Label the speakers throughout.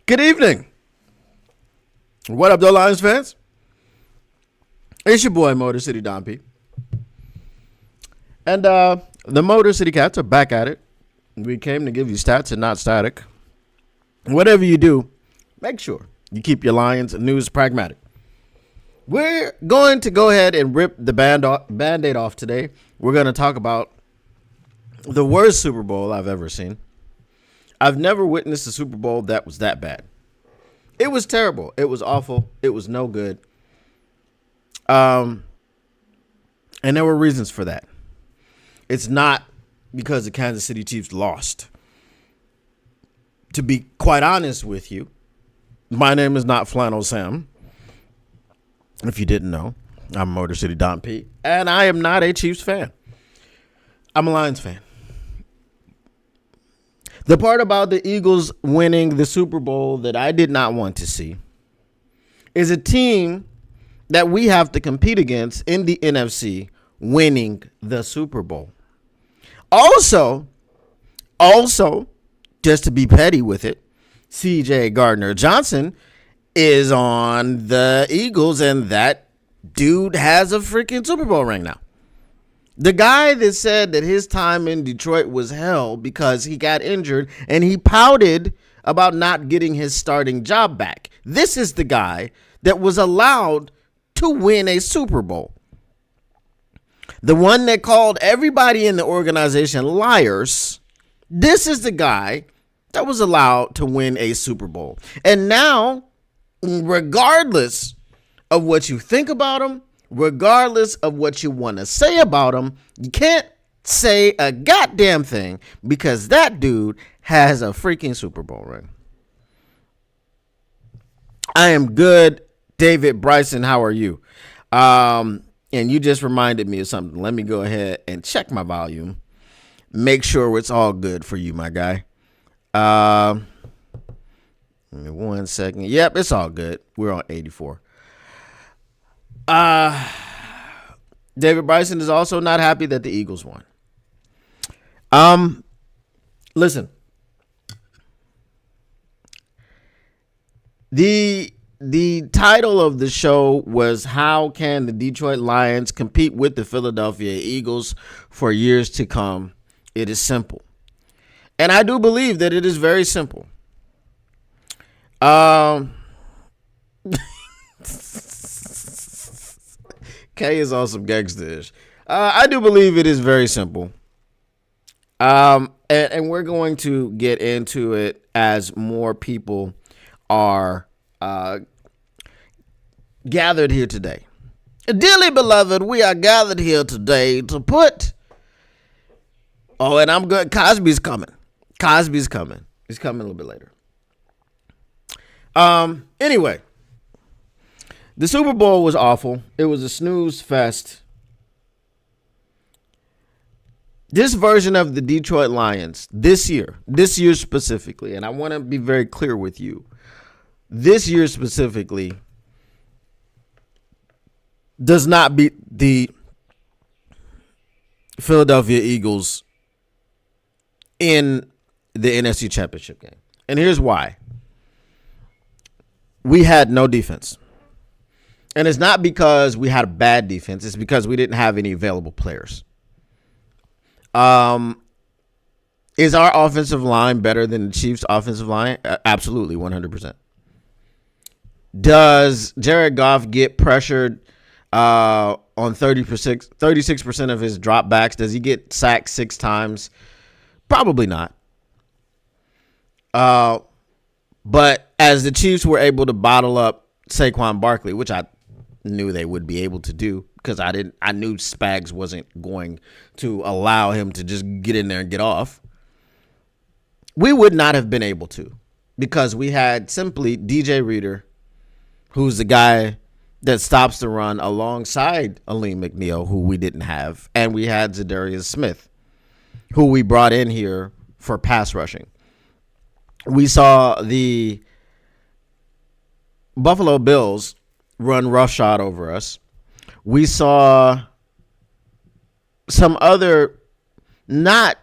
Speaker 1: Good evening. What up, though, Lions fans? It's your boy, Motor City Don P. And the Motor City Cats are back at it. We came to give you stats and not static. Whatever you do, make sure you keep your Lions news pragmatic. We're going to go ahead and rip the Band-Aid off today. We're going to talk about the worst Super Bowl I've ever seen. I've never witnessed a Super Bowl that was that bad. It was terrible. It was awful. It was no good. And there were reasons for that. It's not because the Kansas City Chiefs lost. To be quite honest with you, my name is not Flannel Sam. If you didn't know, I'm Motor City Don P. And I am not a Chiefs fan. I'm a Lions fan. The part about the Eagles winning the Super Bowl that I did not want to see is a team that we have to compete against in the NFC winning the Super Bowl. Also, just to be petty with it, C.J. Gardner-Johnson is on the Eagles, and that dude has a freaking Super Bowl ring now. The guy that said that his time in Detroit was hell because he got injured and he pouted about not getting his starting job back. This is the guy that was allowed to win a Super Bowl. The one that called everybody in the organization liars. This is the guy that was allowed to win a Super Bowl. And now, regardless of what you think about him, regardless of what you want to say about him, you can't say a goddamn thing because that dude has a freaking Super Bowl ring. I am good, David Bryson. How are you? And you just reminded me of something. Let me go ahead and check my volume. Make sure it's all good for you, my guy. Give me 1 second. Yep, it's all good. We're on 84. David Bryson is also not happy that the Eagles won. Listen. The title of the show was How Can the Detroit Lions Compete with the Philadelphia Eagles for Years to Come? It is simple. And I do believe that it is very simple. K is on some gangster-ish. I do believe it is very simple. And we're going to get into it as more people are gathered here today. Dearly beloved, we are gathered here today to put... Oh, and I'm good. Cosby's coming. He's coming a little bit later. Anyway. The Super Bowl was awful. It was a snooze fest. This version of the Detroit Lions, this year specifically, and I want to be very clear with you, this year specifically does not beat the Philadelphia Eagles in the NFC Championship game. And here's why. We had no defense. And it's not because we had a bad defense. It's because we didn't have any available players. Is our offensive line better than the Chiefs' offensive line? Absolutely, 100%. Does Jared Goff get pressured on 36% of his dropbacks? Does he get sacked 6 times? Probably not. But as the Chiefs were able to bottle up Saquon Barkley, which I knew they would be able to do because I knew Spags wasn't going to allow him to just get in there and get off. We would not have been able to because we had simply DJ Reader, who's the guy that stops the run alongside Aleem McNeil, who we didn't have, and we had Zadarius Smith, who we brought in here for pass rushing. We saw the Buffalo Bills run roughshod over us. We saw some other not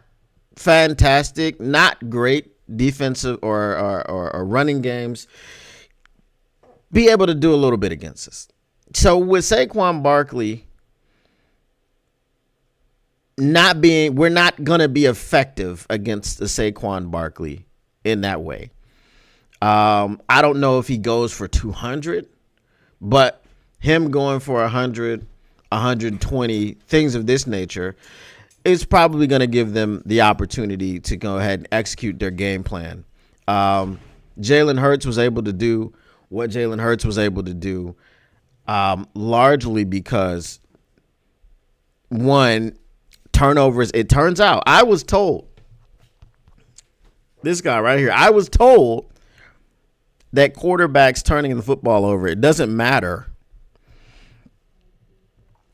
Speaker 1: fantastic, not great defensive or running games be able to do a little bit against us. So with Saquon Barkley we're not going to be effective against the Saquon Barkley in that way. I don't know if he goes for 200, but him going for 100, 120, things of this nature is probably going to give them the opportunity to go ahead and execute their game plan. Jalen Hurts was able to do what Jalen Hurts was able to do, largely because, one, turnovers. It turns out, I was told, this guy right here, I was told that quarterbacks turning the football over, it doesn't matter.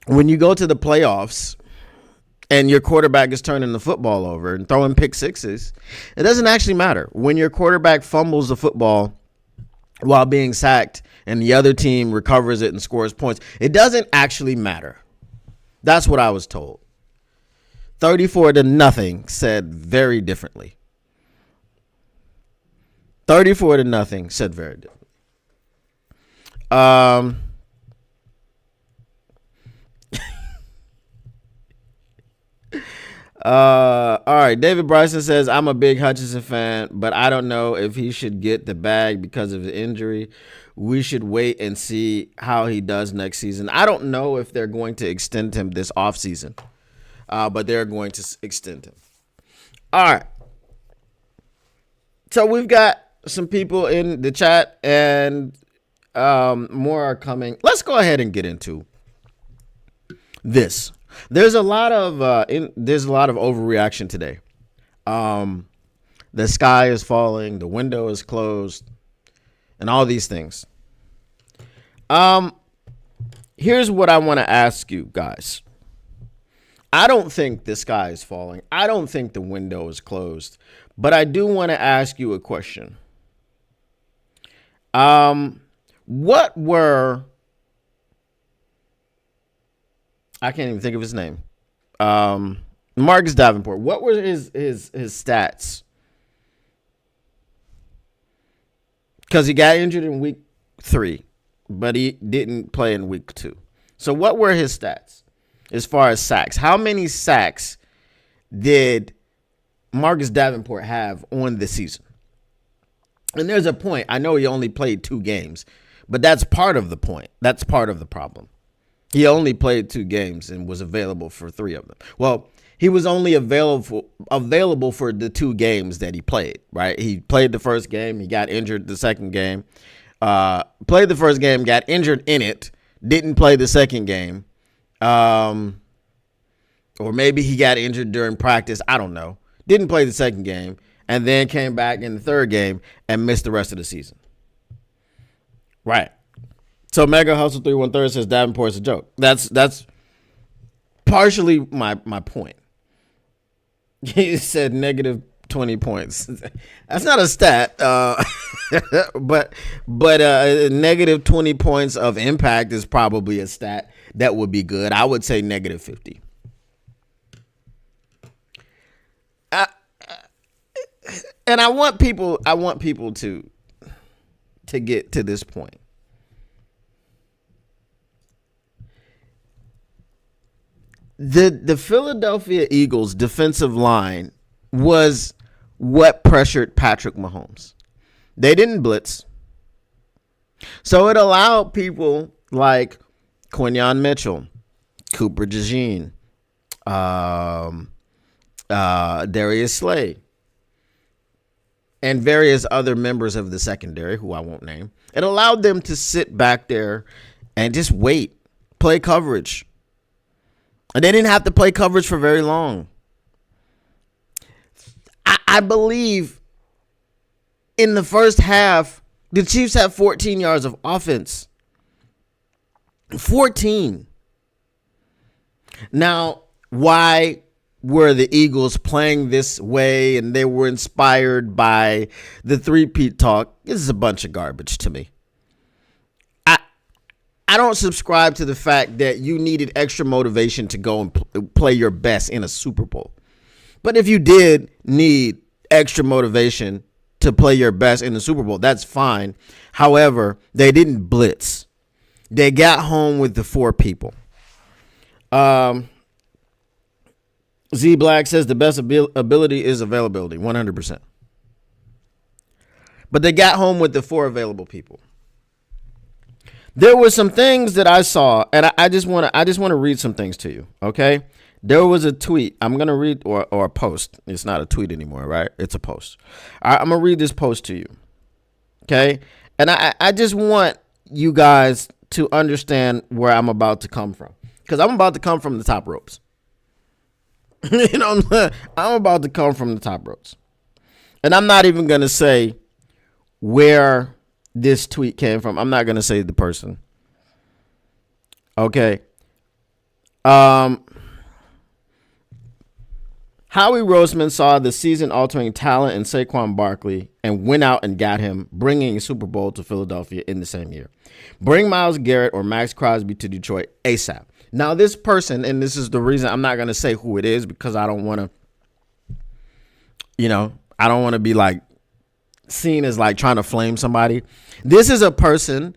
Speaker 1: When you go to the playoffs and your quarterback is turning the football over and throwing pick sixes, it doesn't actually matter. When your quarterback fumbles the football while being sacked and the other team recovers it and scores points, it doesn't actually matter. That's what I was told. 34-0 said very differently. 34-0 said very differently. All right. David Bryson says, I'm a big Hutchinson fan, but I don't know if he should get the bag because of his injury. We should wait and see how he does next season. I don't know if they're going to extend him this offseason, but they're going to extend him. All right. So we've got some people in the chat, and more are coming. Let's go ahead and get into this. There's a lot of overreaction today. The sky is falling, the window is closed, and all these things. Here's what I want to ask you guys. I don't think the sky is falling. I don't think the window is closed, but I do want to ask you a question. What were, I can't even think of his name. Marcus Davenport. What were his stats? Because he got injured in week 3, but he didn't play in week 2. So what were his stats as far as sacks? How many sacks did Marcus Davenport have on the season? And there's a point. I know he only played 2 games, but that's part of the point. That's part of the problem. He only played 2 games and was available for 3 of them. Well, he was only available for the 2 games that he played, right? He played the first game. He got injured the second game. Played the first game, got injured in it, didn't play the second game. Or maybe he got injured during practice. I don't know. Didn't play the second game, and then came back in the third game and missed the rest of the season. Right. So Mega Hustle 313 says Davenport's a joke. That's partially my point. He said negative 20 points. That's not a stat, but negative 20 points of impact is probably a stat that would be good. I would say negative 50. And I want people to get to this point. The Philadelphia Eagles defensive line was what pressured Patrick Mahomes. They didn't blitz. So it allowed people like Quinyon Mitchell, Cooper DeJean, Darius Slay, and various other members of the secondary who I won't name. It allowed them to sit back there and just wait, play coverage. And they didn't have to play coverage for very long. I believe in the first half, the Chiefs had 14 yards of offense. 14. Now, why were the Eagles playing this way and they were inspired by the three-peat talk? This is a bunch of garbage to me. I don't subscribe to the fact that you needed extra motivation to go and play your best in a Super Bowl. But if you did need extra motivation to play your best in the Super Bowl. That's fine. However, they didn't blitz. They got home with the 4 people. Z Black says the best ability is availability, 100%. But they got home with the 4 available people. There were some things that I saw, and I just want to read some things to you, okay? There was a tweet. I'm going to read, or a post. It's not a tweet anymore, right? It's a post. All right, I'm going to read this post to you, okay? And I just want you guys to understand where I'm about to come from, because I'm about to come from the top ropes. You know what I'm saying? I'm about to come from the top ropes. And I'm not even going to say where this tweet came from. I'm not going to say the person. Okay. Howie Roseman saw the season-altering talent in Saquon Barkley and went out and got him, bringing a Super Bowl to Philadelphia in the same year. Bring Myles Garrett or Max Crosby to Detroit ASAP. Now, this person, and this is the reason I'm not going to say who it is, because I don't want to, I don't want to be like seen as like trying to flame somebody. This is a person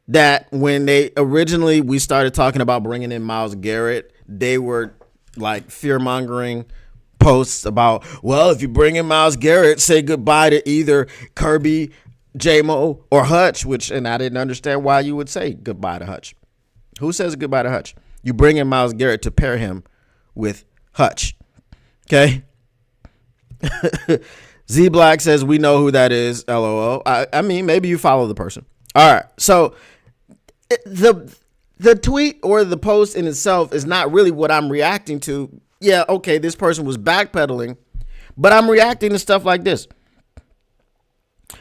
Speaker 1: that when we started talking about bringing in Myles Garrett, they were like fear-mongering posts about, well, if you bring in Myles Garrett, say goodbye to either Kirby, J-Mo, or Hutch, and I didn't understand why you would say goodbye to Hutch. Who says goodbye to Hutch? You bring in Myles Garrett to pair him with Hutch. Okay? Z Black says, we know who that is, LOL. I mean, maybe you follow the person. All right. So the tweet or the post in itself is not really what I'm reacting to. Yeah, okay, this person was backpedaling, but I'm reacting to stuff like this.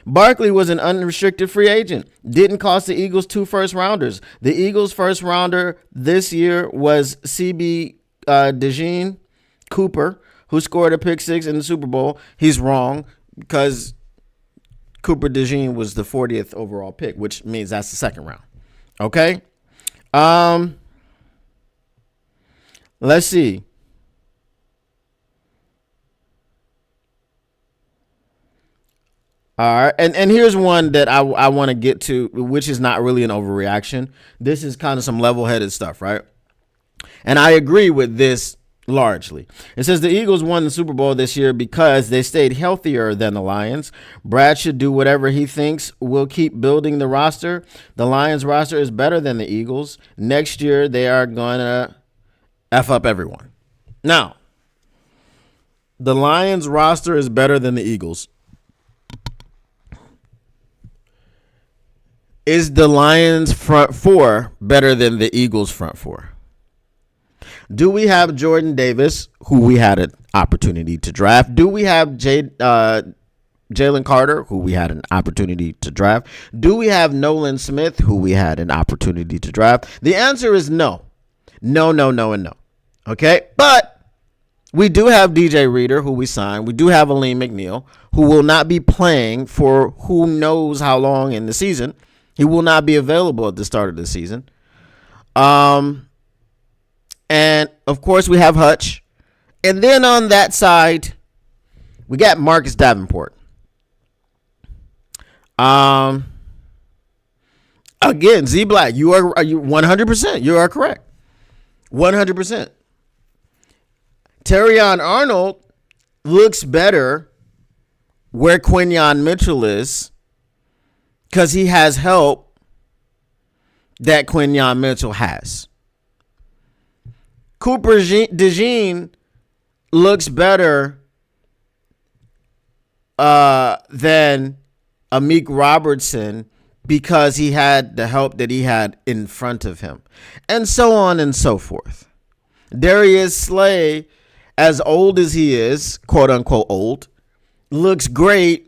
Speaker 1: Barkley was an unrestricted free agent. Didn't cost the Eagles 2 first-rounders. The Eagles' first-rounder this year was CB DeJean Cooper, who scored a pick 6 in the Super Bowl. He's wrong because Cooper DeJean was the 40th overall pick, which means that's the second round. Okay? Let's see. All right, and here's one that I want to get to, which is not really an overreaction. This is kind of some level-headed stuff, right? And I agree with this largely. It says the Eagles won the Super Bowl this year because they stayed healthier than the Lions. Brad should do whatever he thinks will keep building the roster. The Lions roster is better than the Eagles. Next year, they are going to F up everyone. Now, the Lions roster is better than the Eagles. Is the Lions front 4 better than the Eagles front 4? Do we have Jordan Davis, who we had an opportunity to draft? Do we have Jalen Carter, who we had an opportunity to draft? Do we have Nolan Smith, who we had an opportunity to draft? The answer is no. No, and no. Okay? But we do have DJ Reader, who we signed. We do have Aleem McNeil, who will not be playing for who knows how long in the season. He will not be available at the start of the season. And, of course, we have Hutch. And then on that side, we got Marcus Davenport. Again, Z Black, you are 100%. You are correct. 100%. Terrion Arnold looks better where Quinyon Mitchell is, because he has help that Quinyon Mitchell has. Cooper DeJean looks better than Amik Robertson because he had the help that he had in front of him. And so on and so forth. Darius Slay, as old as he is, quote unquote old, looks great.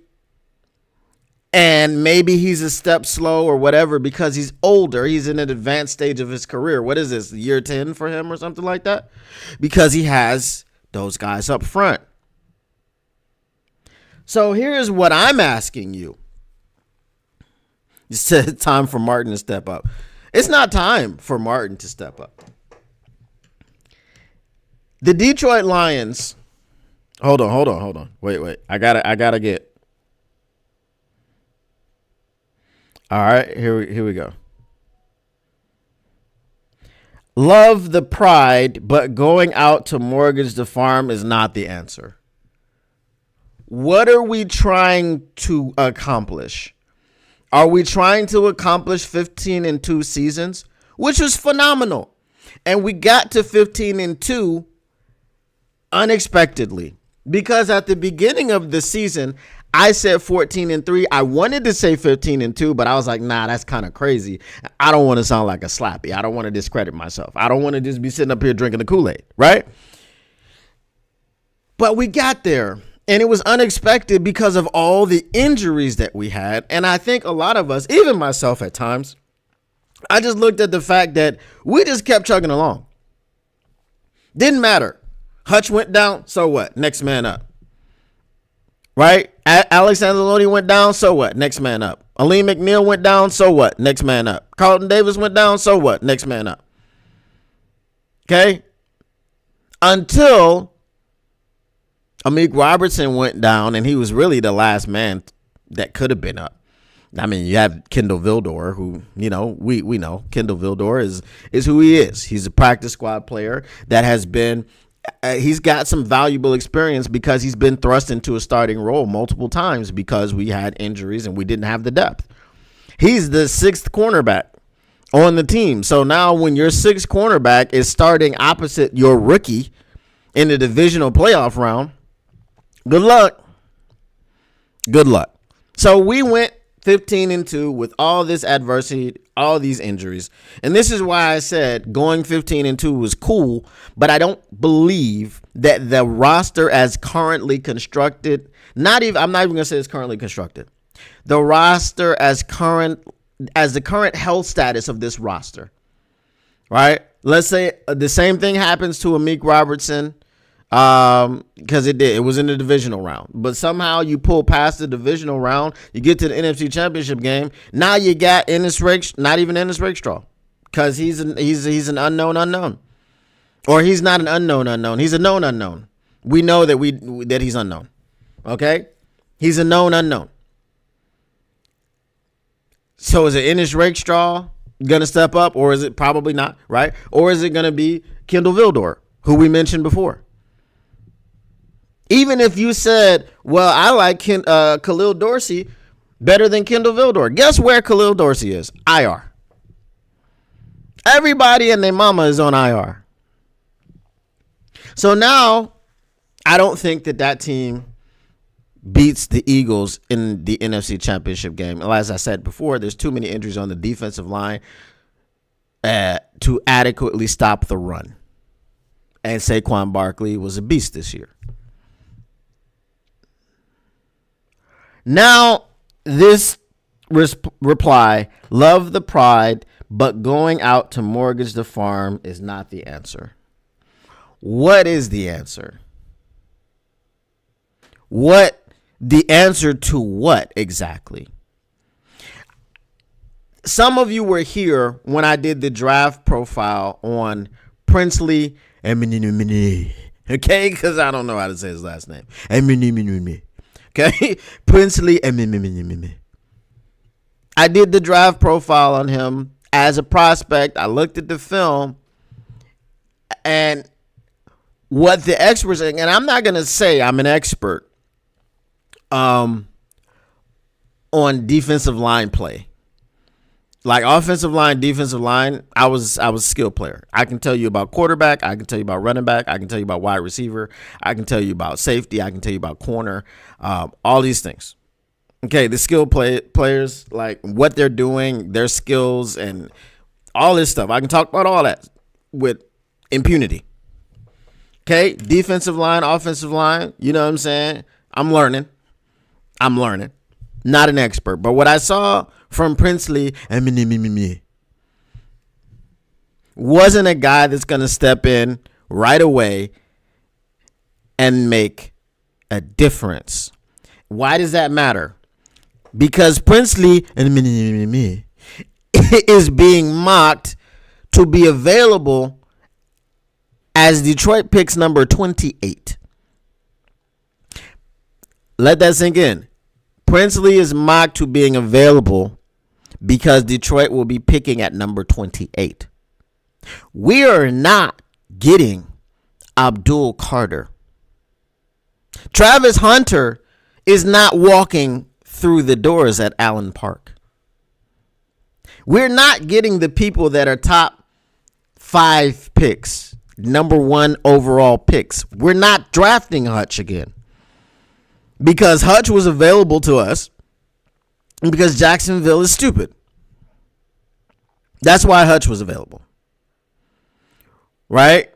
Speaker 1: And maybe he's a step slow or whatever because he's older. He's in an advanced stage of his career. What is this, year 10 for him or something like that? Because he has those guys up front. So here's what I'm asking you. You said time for Martin to step up. It's not time for Martin to step up. The Detroit Lions Hold on. Wait. I gotta get. All right, here we go. Love the pride, but going out to mortgage the farm is not the answer. What are we trying to accomplish? Are we trying to accomplish 15-2 seasons, which was phenomenal? And we got to 15-2 unexpectedly, because at the beginning of the season, I said 14-3. I wanted to say 15-2, but I was like, nah, that's kind of crazy. I don't want to sound like a slappy. I don't want to discredit myself. I don't want to just be sitting up here drinking the Kool-Aid, right? But we got there, and it was unexpected because of all the injuries that we had. And I think a lot of us, even myself at times, I just looked at the fact that we just kept chugging along. Didn't matter. Hutch went down, so what? Next man up. Right? Alexander Loney went down, so what? Next man up. Aleem McNeil went down, so what? Next man up. Carlton Davis went down, so what? Next man up. Okay? Until Amik Robertson went down, and he was really the last man that could have been up. I mean, you have Kendall Vildor, who, we know Kendall Vildor is who he is. He's a practice squad player that has been he's got some valuable experience because he's been thrust into a starting role multiple times because we had injuries and we didn't have the depth. He's the sixth cornerback on the team. So now when your sixth cornerback is starting opposite your rookie in the divisional playoff round, good luck. Good luck. So we went 15-2 with all this adversity, all these injuries. And this is why I said going 15-2 was cool, but I don't believe that the roster as currently constructed, I'm not even going to say it's currently constructed. The roster as the current health status of this roster, right? Let's say the same thing happens to Amik Robertson, because it was in the divisional round, but somehow you pull past the divisional round, you get to the NFC Championship game. Now you got not even Ennis Rakestraw, because he's an unknown, or he's not an unknown. He's a known unknown. We know that he's unknown. Okay, he's a known unknown. So is it Ennis Rakestraw gonna step up, or is it probably not, right? Or is it gonna be Kendall Vildor, who we mentioned before? Even if you said, well, I like Khalil Dorsey better than Kendall Vildor. Guess where Khalil Dorsey is? IR. Everybody and their mama is on IR. So now I don't think that team beats the Eagles in the NFC Championship game. And as I said before, there's too many injuries on the defensive line to adequately stop the run. And Saquon Barkley was a beast this year. Now, this reply, love the pride, but going out to mortgage the farm is not the answer. What is the answer? The answer to what exactly? Some of you were here when I did the draft profile on Princely Amon-Ra. Okay, because I don't know how to say his last name. Amon-Ra. Okay, Princely. I did the draft profile on him as a prospect. I looked at the film, and what the experts, and I'm not going to say I'm an expert on defensive line play. Like offensive line, defensive line, I was a skill player. I can tell you about quarterback. I can tell you about running back. I can tell you about wide receiver. I can tell you about safety. I can tell you about corner. All these things. Okay, the skill players, like what they're doing, their skills, and all this stuff. I can talk about all that with impunity. Okay, defensive line, offensive line. You know what I'm saying? I'm learning. Not an expert, but what I saw from Princely wasn't a guy that's going to step in right away and make a difference. Why does that matter? Because Princely is being mocked to be available as Detroit picks number 28. Let that sink in. Princely is mocked to being available because Detroit will be picking at number 28. We are not getting Abdul Carter. Travis Hunter is not walking through the doors at Allen Park. We're not getting the people that are top 5 picks, number 1 overall picks. We're not drafting Hutch again because Hutch was available to us and because Jacksonville is stupid. That's why Hutch was available. Right?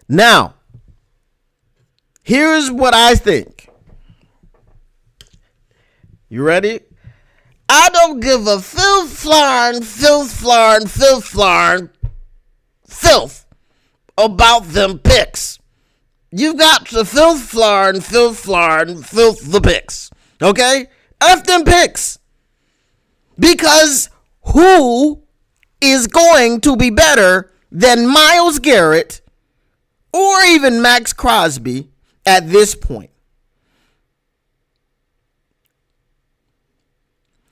Speaker 1: Now, here's what I think. You ready? I don't give a filth about them picks. You got to filth the picks. Okay? F them picks. Because who is going to be better than Myles Garrett or even Max Crosby at this point?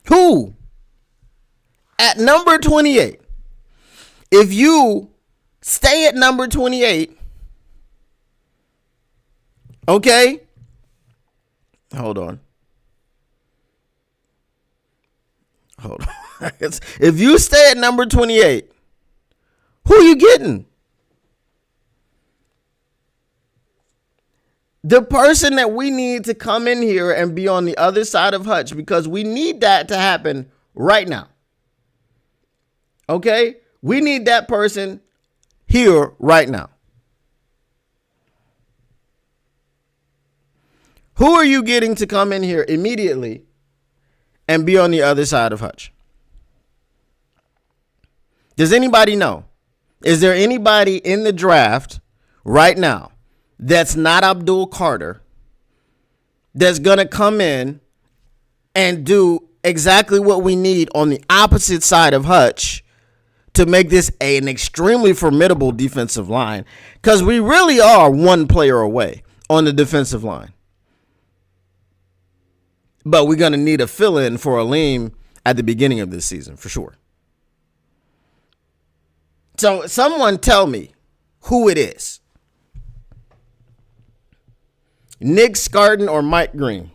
Speaker 1: Who? At number 28. If you stay at number 28, okay? Hold on. If you stay at number 28, who are you getting? The person that we need to come in here and be on the other side of Hutch, because we need that to happen right now. Okay? We need that person here right now. Who are you getting to come in here immediately and be on the other side of Hutch? Does anybody know? Is there anybody in the draft right now that's not Abdul Carter that's going to come in and do exactly what we need on the opposite side of Hutch to make this an extremely formidable defensive line? Because we really are one player away on the defensive line. But we're going to need a fill-in for Aleem at the beginning of this season, for sure. So someone tell me who it is. Nick Scarton or Mike Green?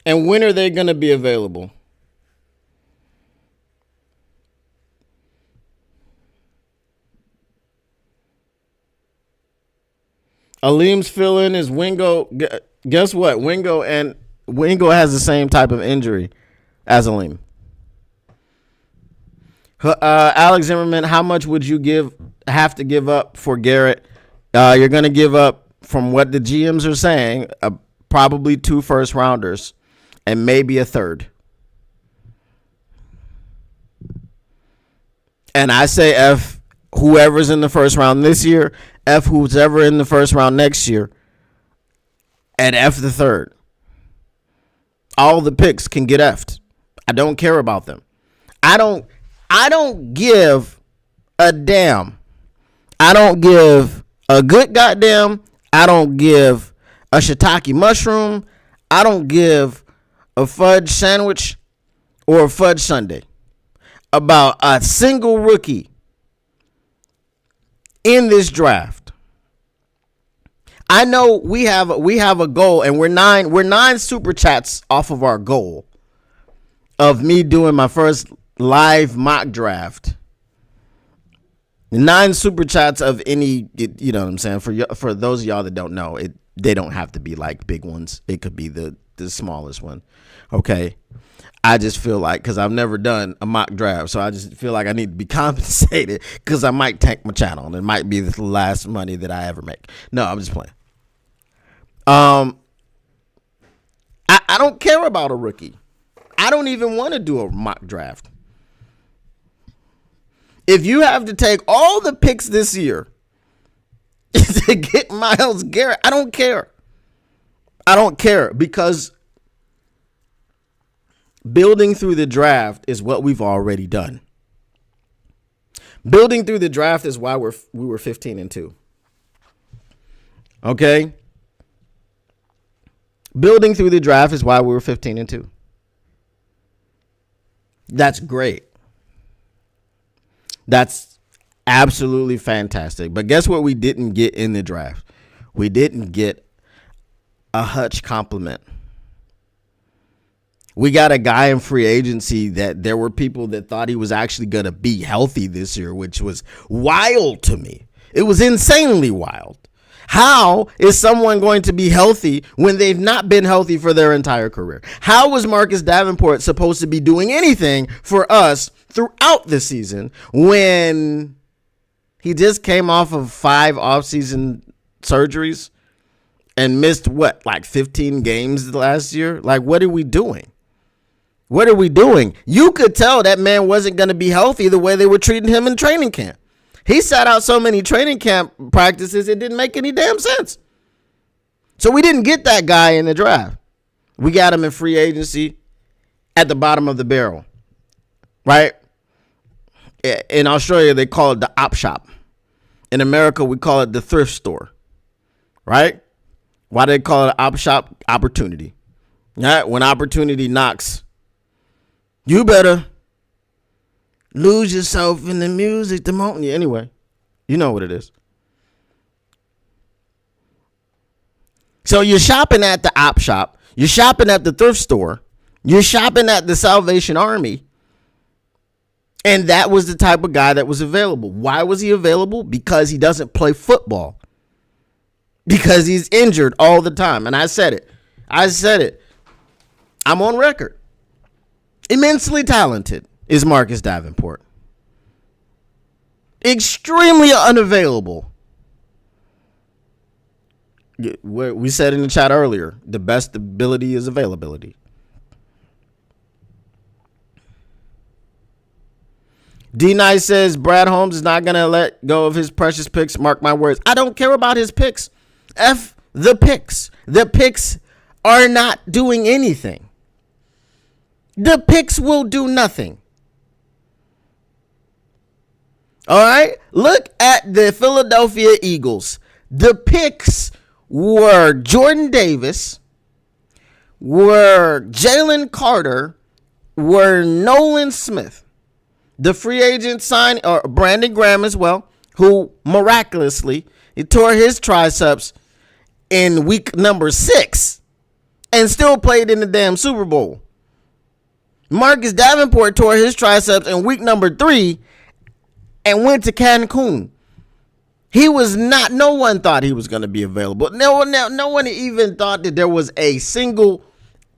Speaker 1: And when are they going to be available? Aleem's fill-in is Wingo. Guess what? Wingo has the same type of injury as Aleem. Alex Zimmerman, how much would you have to give up for Garrett? You're going to give up, from what the GMs are saying, probably 2 first rounders and maybe a third. And I say F whoever's in the first round this year, F who's ever in the first round next year, and F the third. All the picks can get F'd. I don't care about them. I don't give a damn. I don't give a good goddamn. I don't give a shiitake mushroom. I don't give a fudge sandwich or a fudge sundae about a single rookie in this draft. I know we have a goal, and we're nine super chats off of our goal of me doing my first live mock draft. 9 super chats of any, you know what I'm saying? For those of y'all that don't know, they don't have to be like big ones. It could be the smallest one. Okay. I just feel like, because I've never done a mock draft, so I just feel like I need to be compensated because I might tank my channel and it might be the last money that I ever make. No, I'm just playing. I don't care about a rookie. I don't even want to do a mock draft. If you have to take all the picks this year to get Myles Garrett, I don't care. I don't care, because building through the draft is what we've already done. Building through the draft is why we were 15-2. Okay? Building through the draft is why we were 15-2. That's great. That's absolutely fantastic. But guess what we didn't get in the draft? We didn't get a Hutch compliment. We got a guy in free agency that there were people that thought he was actually going to be healthy this year, which was wild to me. It was insanely wild. How is someone going to be healthy when they've not been healthy for their entire career? How was Marcus Davenport supposed to be doing anything for us throughout the season when he just came off of 5 offseason surgeries and missed like 15 games last year? Like, what are we doing? What are we doing? You could tell that man wasn't going to be healthy the way they were treating him in training camp. He sat out so many training camp practices, it didn't make any damn sense. So we didn't get that guy in the draft. We got him in free agency at the bottom of the barrel, right? In Australia, they call it the op shop. In America, we call it the thrift store, right? Why do they call it op shop? Opportunity. Right? When opportunity knocks, you better lose yourself in the music the moment. Anyway, you know what it is. So you're shopping at the op shop. You're shopping at the thrift store. You're shopping at the Salvation Army. And that was the type of guy that was available. Why was he available? Because he doesn't play football. Because he's injured all the time. And I said it. I'm on record. Immensely talented is Marcus Davenport. Extremely unavailable. We said in the chat earlier, the best ability is availability. D-Nice says Brad Holmes is not going to let go of his precious picks. Mark my words. I don't care about his picks. F the picks. The picks are not doing anything. The picks will do nothing. All right. Look at the Philadelphia Eagles. The picks were Jordan Davis, were Jalen Carter, were Nolan Smith. The free agent signed, or Brandon Graham as well, who miraculously he tore his triceps in week number 6 and still played in the damn Super Bowl. Marcus Davenport tore his triceps in week number 3 and went to Cancun. He was not, no one thought he was going to be available. No one even thought that there was a single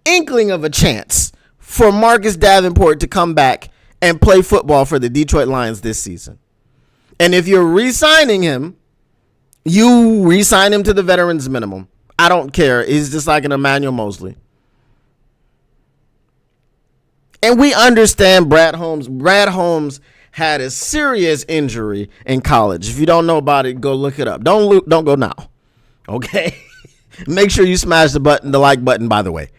Speaker 1: inkling of a chance for Marcus Davenport to come back and play football for the Detroit Lions this season. And if you're re-signing him, you re-sign him to the veterans minimum. I don't care. He's just like an Emmanuel Mosley. And we understand Brad Holmes. Brad Holmes had a serious injury in college. If you don't know about it, go look it up. Don't go now. Okay? Make sure you smash the like button, by the way.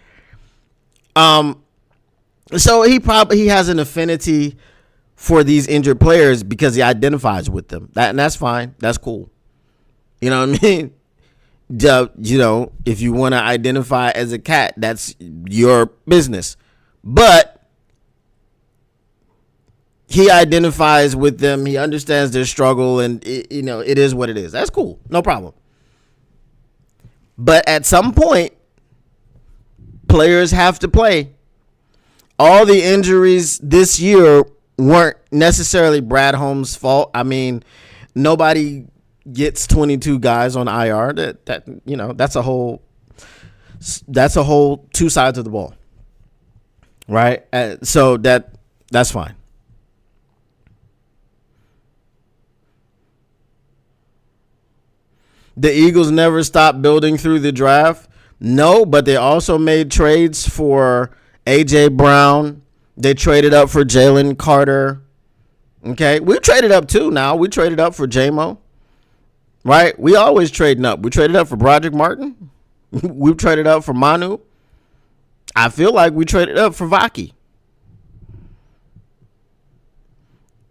Speaker 1: So he has an affinity for these injured players because he identifies with them. And that's fine. That's cool. You know what I mean? You know, if you want to identify as a cat, that's your business. But he identifies with them. He understands their struggle, and it is what it is. That's cool. No problem. But at some point, players have to play. All the injuries this year weren't necessarily Brad Holmes' fault. I mean, nobody gets 22 guys on IR. That's a whole two sides of the ball, right? So that's fine. The Eagles never stopped building through the draft. No, but they also made trades for A.J. Brown. They traded up for Jalen Carter. Okay, we traded up too now. We traded up for J-Mo. Right? We always trading up. We traded up for Broderick Martin. We traded up for Manu. I feel like we traded up for Vaki.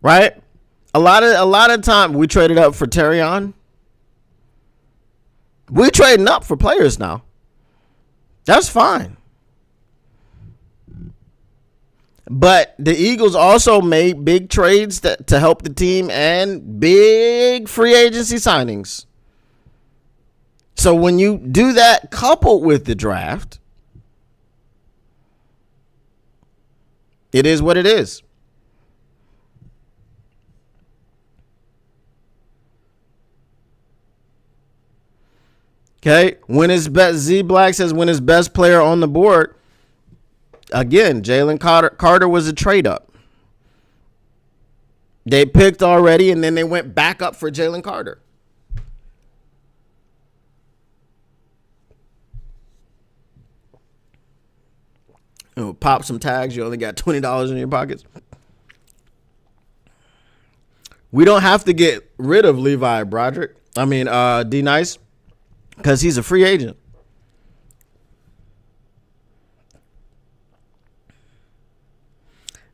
Speaker 1: Right? A lot of time we traded up for Terrion. We're trading up for players now. That's fine. But the Eagles also made big trades to help the team and big free agency signings. So when you do that coupled with the draft, it is what it is. Okay, when his best, Z Black says when his best player on the board, again, Jalen Carter was a trade up. They picked already, and then they went back up for Jalen Carter. Pop some tags. You only got $20 in your pockets. We don't have to get rid of Levi Broderick. D Nice. Because he's a free agent.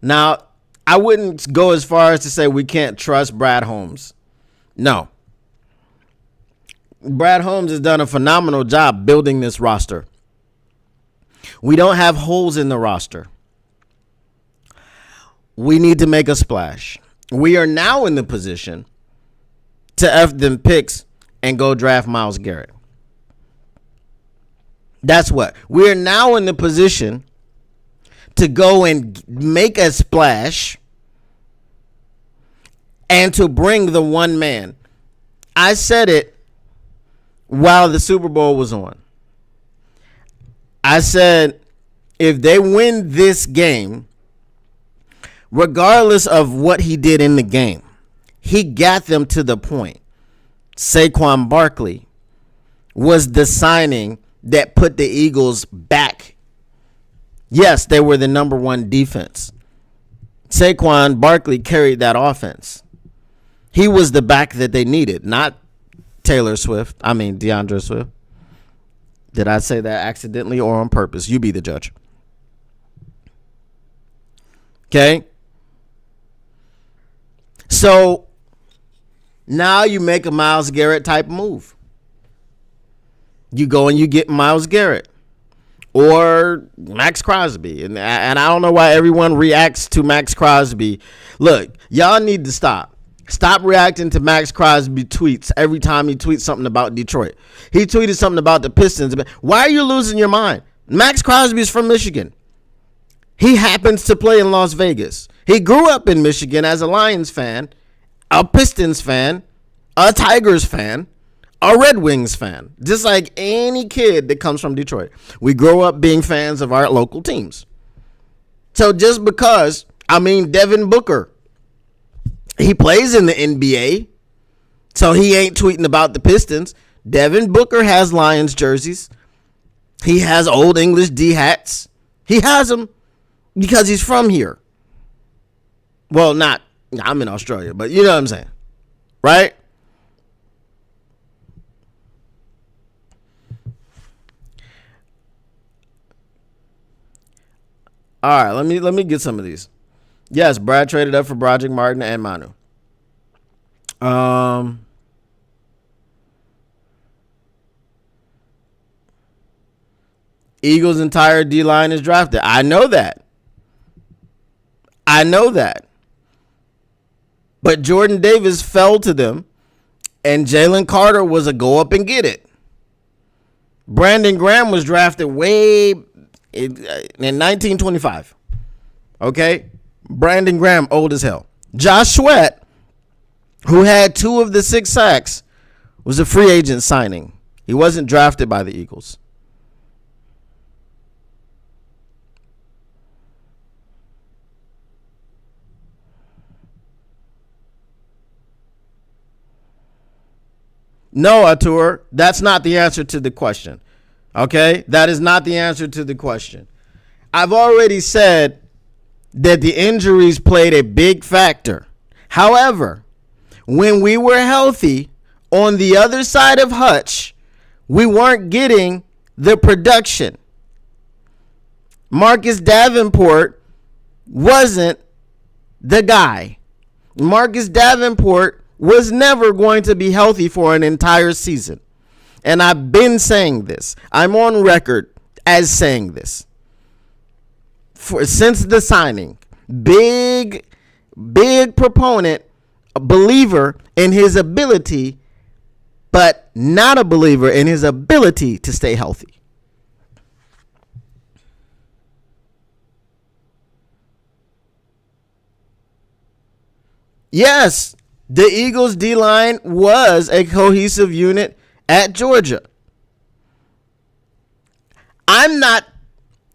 Speaker 1: Now, I wouldn't go as far as to say we can't trust Brad Holmes. No. Brad Holmes has done a phenomenal job building this roster. We don't have holes in the roster. We need to make a splash. We are now in the position to F them picks and go draft Myles Garrett. That's what. We're now in the position to go and make a splash and to bring the one man. I said it while the Super Bowl was on. I said, if they win this game, regardless of what he did in the game, he got them to the point. Saquon Barkley was the signing that put the Eagles back. Yes, they were the number one defense. Saquon Barkley carried that offense. He was the back that they needed, not DeAndre Swift. Did I say that accidentally or on purpose? You be the judge. Okay? So now you make a Myles Garrett type move. You go and you get Myles Garrett or Max Crosby. And I don't know why everyone reacts to Max Crosby. Look, y'all need to stop. Stop reacting to Max Crosby tweets every time he tweets something about Detroit. He tweeted something about the Pistons. Why are you losing your mind? Max Crosby is from Michigan. He happens to play in Las Vegas. He grew up in Michigan as a Lions fan, a Pistons fan, a Tigers fan, a Red Wings fan, just like any kid that comes from Detroit. We grow up being fans of our local teams. So just because, Devin Booker, he plays in the NBA, so he ain't tweeting about the Pistons. Devin Booker has Lions jerseys. He has Old English D hats. He has them because he's from here. Well, I'm in Australia, but you know what I'm saying, right? All right, let me get some of these. Yes, Brad traded up for Broderick, Martin, and Manu. Eagles' entire D-line is drafted. I know that. But Jordan Davis fell to them, and Jalen Carter was a go up and get it. Brandon Graham was drafted way in 1925. Okay? Brandon Graham, old as hell. Josh Sweat, who had 2 of the 6 sacks, was a free agent signing. He wasn't drafted by the Eagles. No, Atur, that's not the answer to the question. Okay? That is not the answer to the question. I've already said that the injuries played a big factor. However, when we were healthy on the other side of Hutch, we weren't getting the production. Marcus Davenport wasn't the guy. Marcus Davenport was never going to be healthy for an entire season. And I've been saying this. I'm on record. as saying this. Since the signing, big proponent, a believer in his ability, but not a believer in his ability to stay healthy. Yes, the Eagles' D-line was a cohesive unit at Georgia.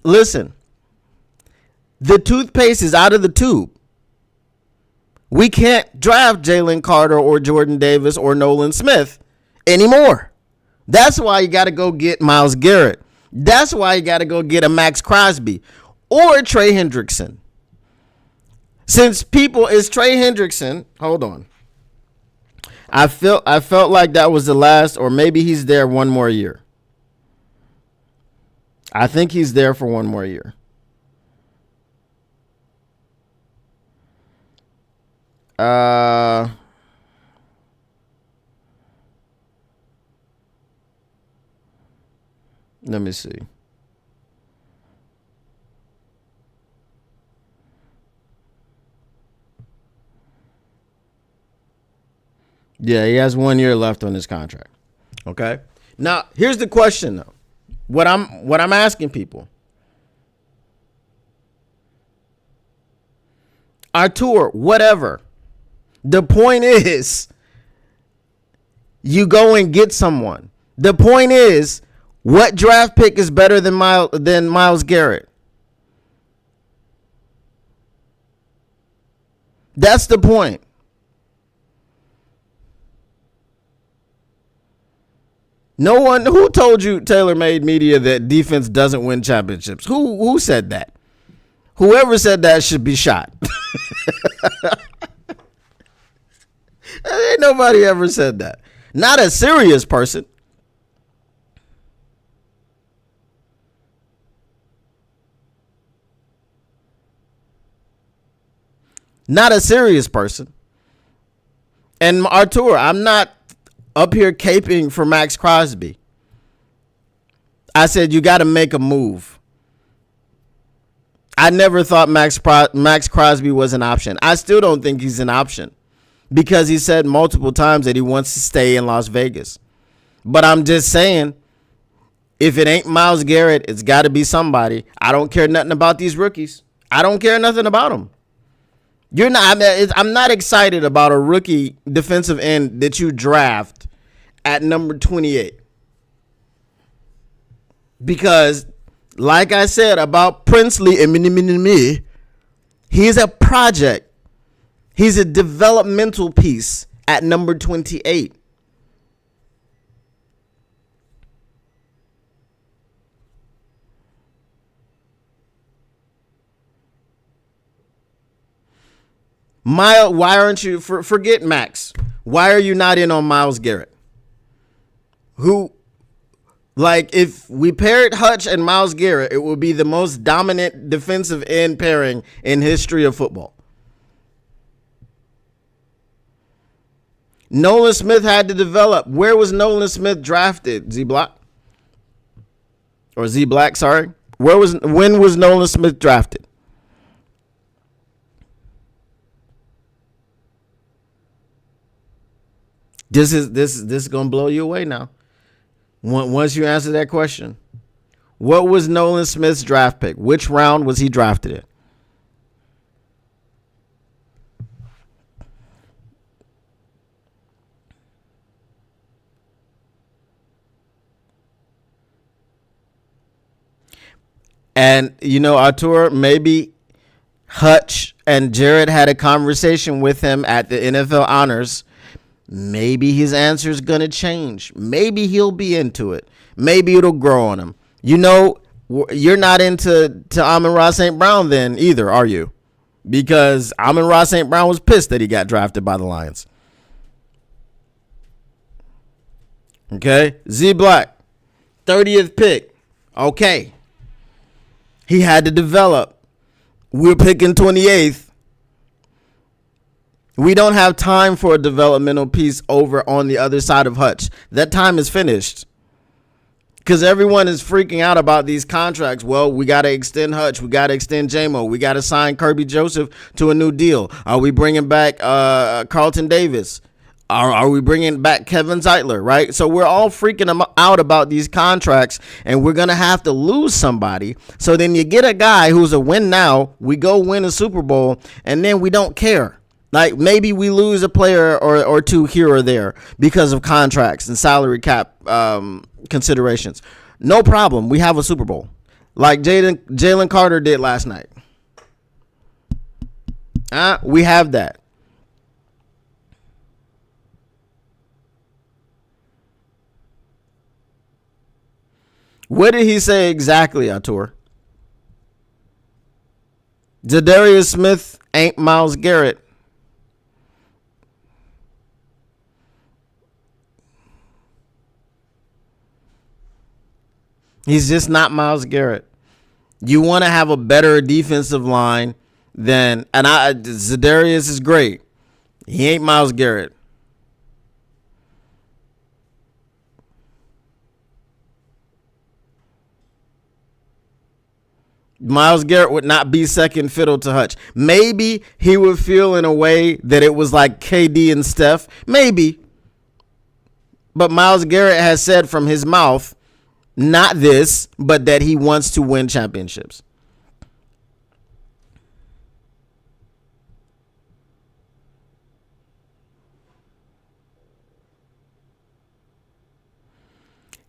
Speaker 1: Listen, the toothpaste is out of the tube. We can't draft Jalen Carter or Jordan Davis or Nolan Smith anymore. That's why you got to go get Myles Garrett. That's why you got to go get a Max Crosby or Trey Hendrickson. Since is Trey Hendrickson, hold on. I felt like that was the last, or maybe he's there one more year. I think he's there for one more year. Let me see. Yeah, he has 1 year left on his contract. Okay. Now, here's the question though. What I'm asking people. Artur, whatever. The point is, you go and get someone. The point is, what draft pick is better than Myles Garrett? That's the point. No one who told you, TaylorMade Media, that defense doesn't win championships. Who said that? Whoever said that should be shot. Ain't nobody ever said that. Not a serious person. Not a serious person. And Artur, I'm not up here caping for Max Crosby. I said you got to make a move. I never thought Max Crosby was an option. I still don't think he's an option because he said multiple times that he wants to stay in Las Vegas. But I'm just saying, if it ain't Myles Garrett, it's got to be somebody. I don't care nothing about these rookies. I don't care nothing about them. I'm not excited about a rookie defensive end that you draft at number 28. Because, like I said about Princely and me, he's a project. He's a developmental piece at number 28. Why aren't you, forget Max, why are you not in on Myles Garrett? If we paired Hutch and Myles Garrett, it would be the most dominant defensive end pairing in history of football. Nolan Smith had to develop. Where was Nolan Smith drafted? Z-Black, sorry. When was Nolan Smith drafted? This is gonna blow you away now. Once you answer that question, what was Nolan Smith's draft pick? Which round was he drafted in? And Artur, maybe Hutch and Jared had a conversation with him at the NFL Honors. Maybe his answer is going to change. Maybe he'll be into it. Maybe it'll grow on him. You're not into Amon-Ra St. Brown then either, are you? Because Amon-Ra St. Brown was pissed that he got drafted by the Lions. Okay? Z-Black, 30th pick. Okay. He had to develop. We're picking 28th. We don't have time for a developmental piece over on the other side of Hutch. That time is finished. Because everyone is freaking out about these contracts. Well, we got to extend Hutch. We got to extend JMO. We got to sign Kirby Joseph to a new deal. Are we bringing back Carlton Davis? Are we bringing back Kevin Zeitler, right? So we're all freaking out about these contracts, and we're going to have to lose somebody. So then you get a guy who's a win now. We go win a Super Bowl, and then we don't care. Like, maybe we lose a player or two here or there because of contracts and salary cap considerations. No problem. We have a Super Bowl like Jalen Carter did last night. We have that. What did he say exactly, Artur? Zadarius Smith ain't Myles Garrett. He's just not Myles Garrett. You want to have a better defensive line than, and Zadarius is great. He ain't Myles Garrett. Myles Garrett would not be second fiddle to Hutch. Maybe he would feel in a way that it was like KD and Steph. Maybe. But Myles Garrett has said from his mouth, not this, but that he wants to win championships.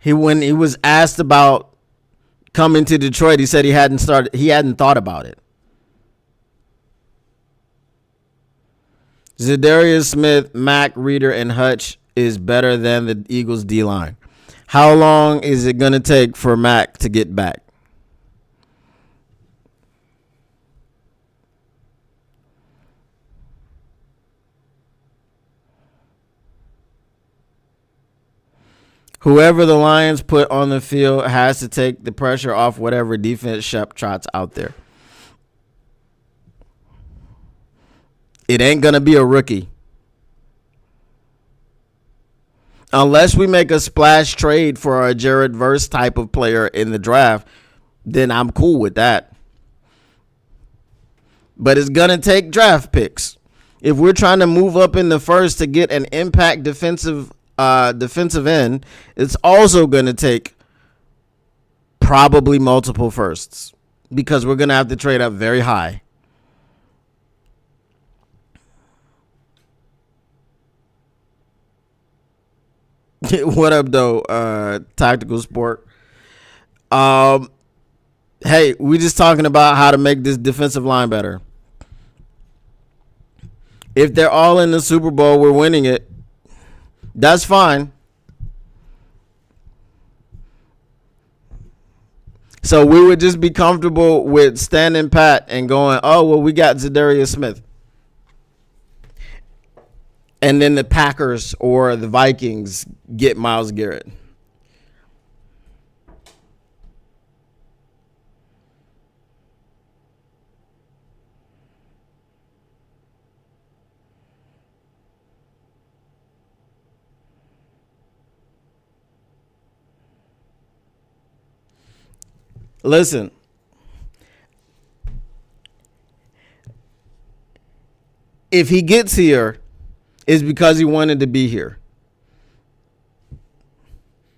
Speaker 1: When he was asked about coming to Detroit, he said he hadn't thought about it. Zadarius Smith, Mack, Reeder, and Hutch is better than the Eagles D-line. How long is it going to take for Mack to get back? Whoever the Lions put on the field has to take the pressure off whatever defense Shep trots out there. It ain't going to be a rookie. Unless we make a splash trade for a Jared Verse type of player in the draft, then I'm cool with that. But it's going to take draft picks. If we're trying to move up in the first to get an impact defensive end, it's also going to take probably multiple firsts because we're going to have to trade up very high. What up, though? Tactical Sport. Hey, we just talking about how to make this defensive line better. If they're all in the Super Bowl, we're winning it. That's fine. So we would just be comfortable with standing pat and going, oh, well, we got Zadarius Smith. And then the Packers or the Vikings get Myles Garrett. Listen, if he gets here, it's because he wanted to be here.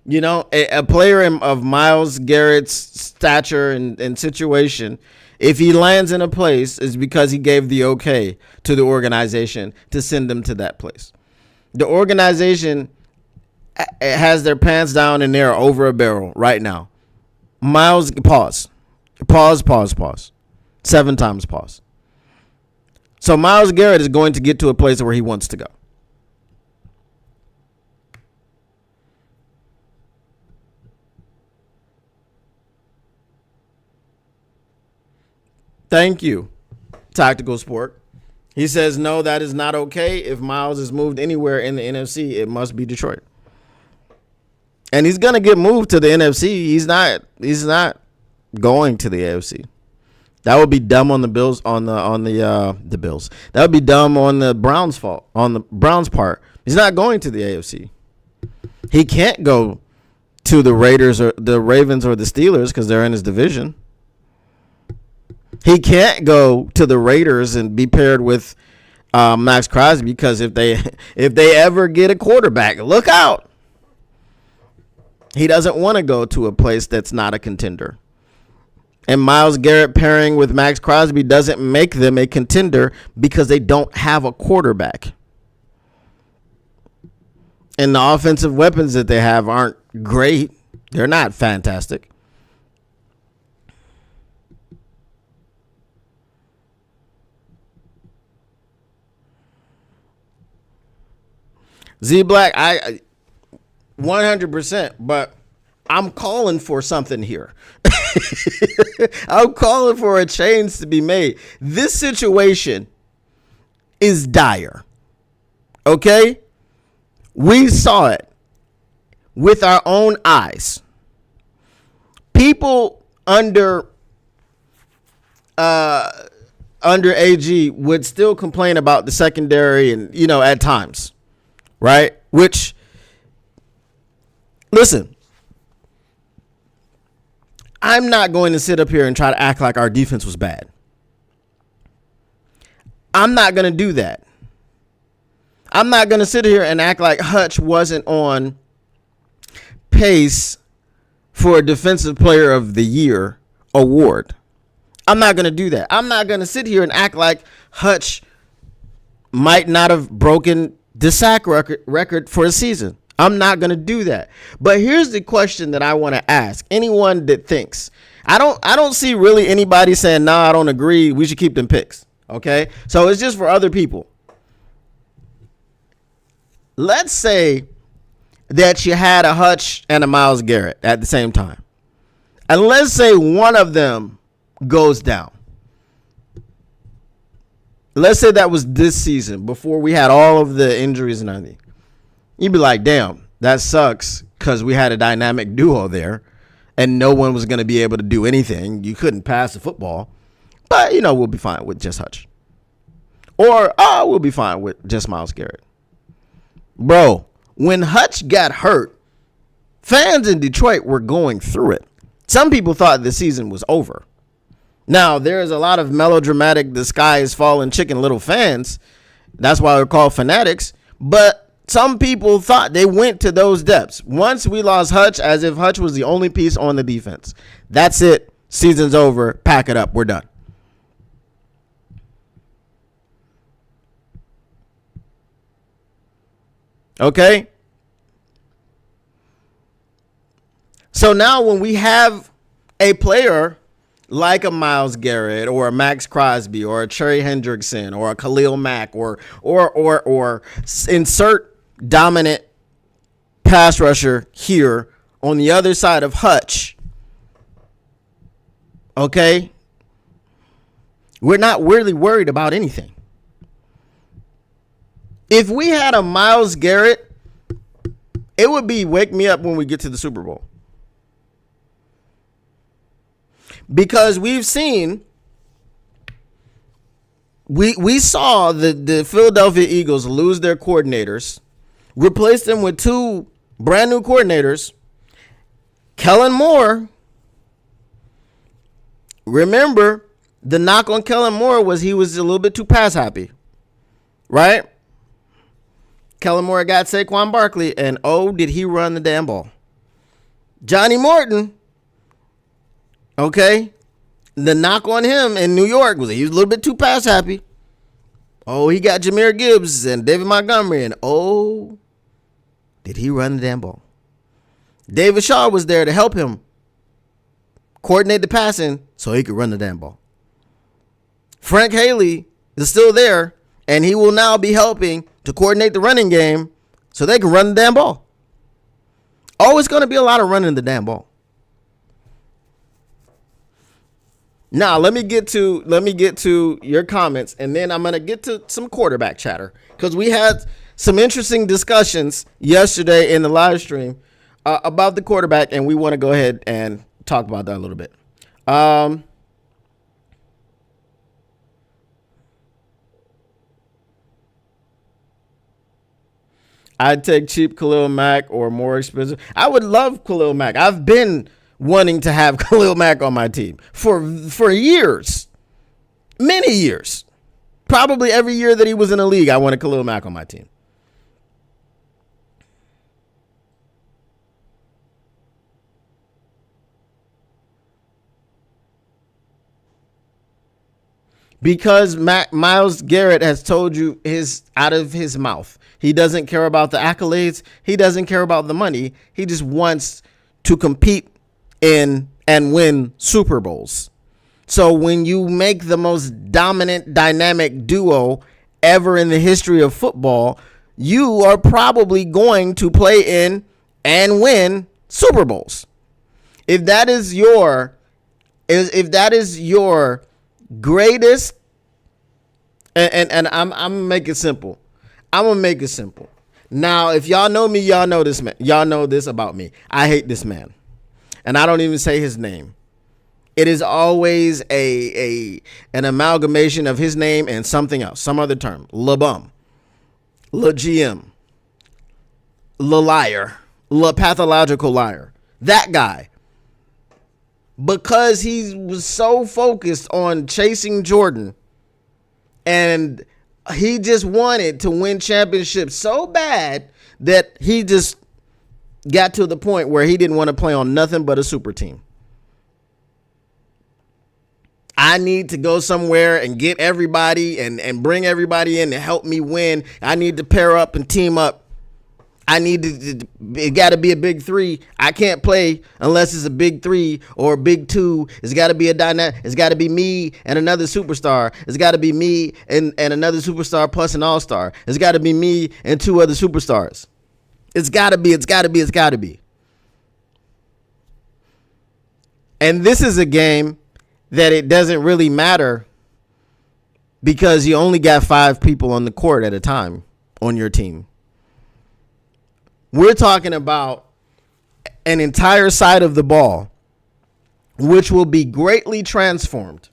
Speaker 1: You know, a player of Myles Garrett's stature and situation, if he lands in a place, it's because he gave the okay to the organization to send him to that place. The organization has their pants down and they're over a barrel right now. Myles, pause. 7 times pause. So Myles Garrett is going to get to a place where he wants to go. Thank you, Tactical Sport. He says, no, that is not okay. If Myles is moved anywhere in the NFC, it must be Detroit. And he's gonna get moved to the NFC. He's not going to the AFC. That would be dumb on the Bills the Bills. That would be dumb on the Browns' part. He's not going to the AFC. He can't go to the Raiders or the Ravens or the Steelers because they're in his division. He can't go to the Raiders and be paired with Max Crosby because if they ever get a quarterback, look out. He doesn't want to go to a place that's not a contender. And Myles Garrett pairing with Max Crosby doesn't make them a contender because they don't have a quarterback. And the offensive weapons that they have aren't great. They're not fantastic. Z Black, I 100%, but I'm calling for something here. I'm calling for a change to be made. This situation is dire. Okay? We saw it with our own eyes. People under AG would still complain about the secondary and, at times. Right? Which, listen, I'm not going to sit up here and try to act like our defense was bad. I'm not going to do that. I'm not going to sit here and act like Hutch wasn't on pace for a Defensive Player of the Year award. I'm not going to do that. I'm not going to sit here and act like Hutch might not have broken the sack record for a season. I'm not going to do that. But here's the question that I want to ask anyone that thinks. I don't see really anybody saying, nah, I don't agree. We should keep them picks. Okay? So it's just for other people. Let's say that you had a Hutch and a Myles Garrett at the same time. And let's say one of them goes down. Let's say that was this season before we had all of the injuries and everything. You'd be like, damn, that sucks because we had a dynamic duo there and no one was going to be able to do anything. You couldn't pass the football. But, we'll be fine with just Hutch. Or we'll be fine with just Myles Garrett. Bro, when Hutch got hurt, fans in Detroit were going through it. Some people thought the season was over. Now, there's a lot of melodramatic, the sky is falling chicken little fans. That's why they're called fanatics. But some people thought they went to those depths. Once we lost Hutch, as if Hutch was the only piece on the defense. That's it. Season's over. Pack it up. We're done. Okay? So now when we have a player like a Myles Garrett or a Max Crosby or a Trey Hendrickson or a Khalil Mack or insert dominant pass rusher here on the other side of Hutch, okay, we're not really worried about anything. If we had a Myles Garrett, it would be wake me up when we get to the Super Bowl. Because we've seen, we saw the Philadelphia Eagles lose their coordinators, replace them with two brand new coordinators. Kellen Moore, remember, the knock on Kellen Moore was he was a little bit too pass happy, right? Kellen Moore got Saquon Barkley, and did he run the damn ball. Johnny Morton, okay, the knock on him in New York was he was a little bit too pass happy. He got Jahmyr Gibbs and David Montgomery, and did he run the damn ball. David Shaw was there to help him coordinate the passing so he could run the damn ball. Frank Haley is still there, and he will now be helping to coordinate the running game so they can run the damn ball. It's going to be a lot of running the damn ball. Now, let me get to your comments, and then I'm going to get to some quarterback chatter because we had some interesting discussions yesterday in the live stream about the quarterback, and we want to go ahead and talk about that a little bit. I'd take cheap Khalil Mack or more expensive. I would love Khalil Mack. I've been wanting to have Khalil Mack on my team for years, many years. Probably every year that he was in the league, I wanted Khalil Mack on my team. Because Myles Garrett has told you out of his mouth. He doesn't care about the accolades. He doesn't care about the money. He just wants to compete in and win Super Bowls. So when you make the most dominant, dynamic duo ever in the history of football, you are probably going to play in and win Super Bowls. If that is your greatest, and I'm gonna make it simple. I'm gonna make it simple. Now, if y'all know me, y'all know this man. Y'all know this about me. I hate this man, and I don't even say his name. It is always an amalgamation of his name and something else, some other term. La bum, la GM, la liar, la pathological liar. That guy. Because he was so focused on chasing Jordan and he just wanted to win championships so bad that he just got to the point where he didn't want to play on nothing but a super team. I need to go somewhere and get everybody and bring everybody in to help me win. I need to pair up and team up. I need to, it got to be a big three. I can't play unless it's a big three or a big two. It's got to be a dynamic. It's got to be me and another superstar. It's got to be me and another superstar plus an all-star. It's got to be me and two other superstars. It's got to be. And this is a game that it doesn't really matter because you only got 5 people on the court at a time on your team. We're talking about an entire side of the ball, which will be greatly transformed.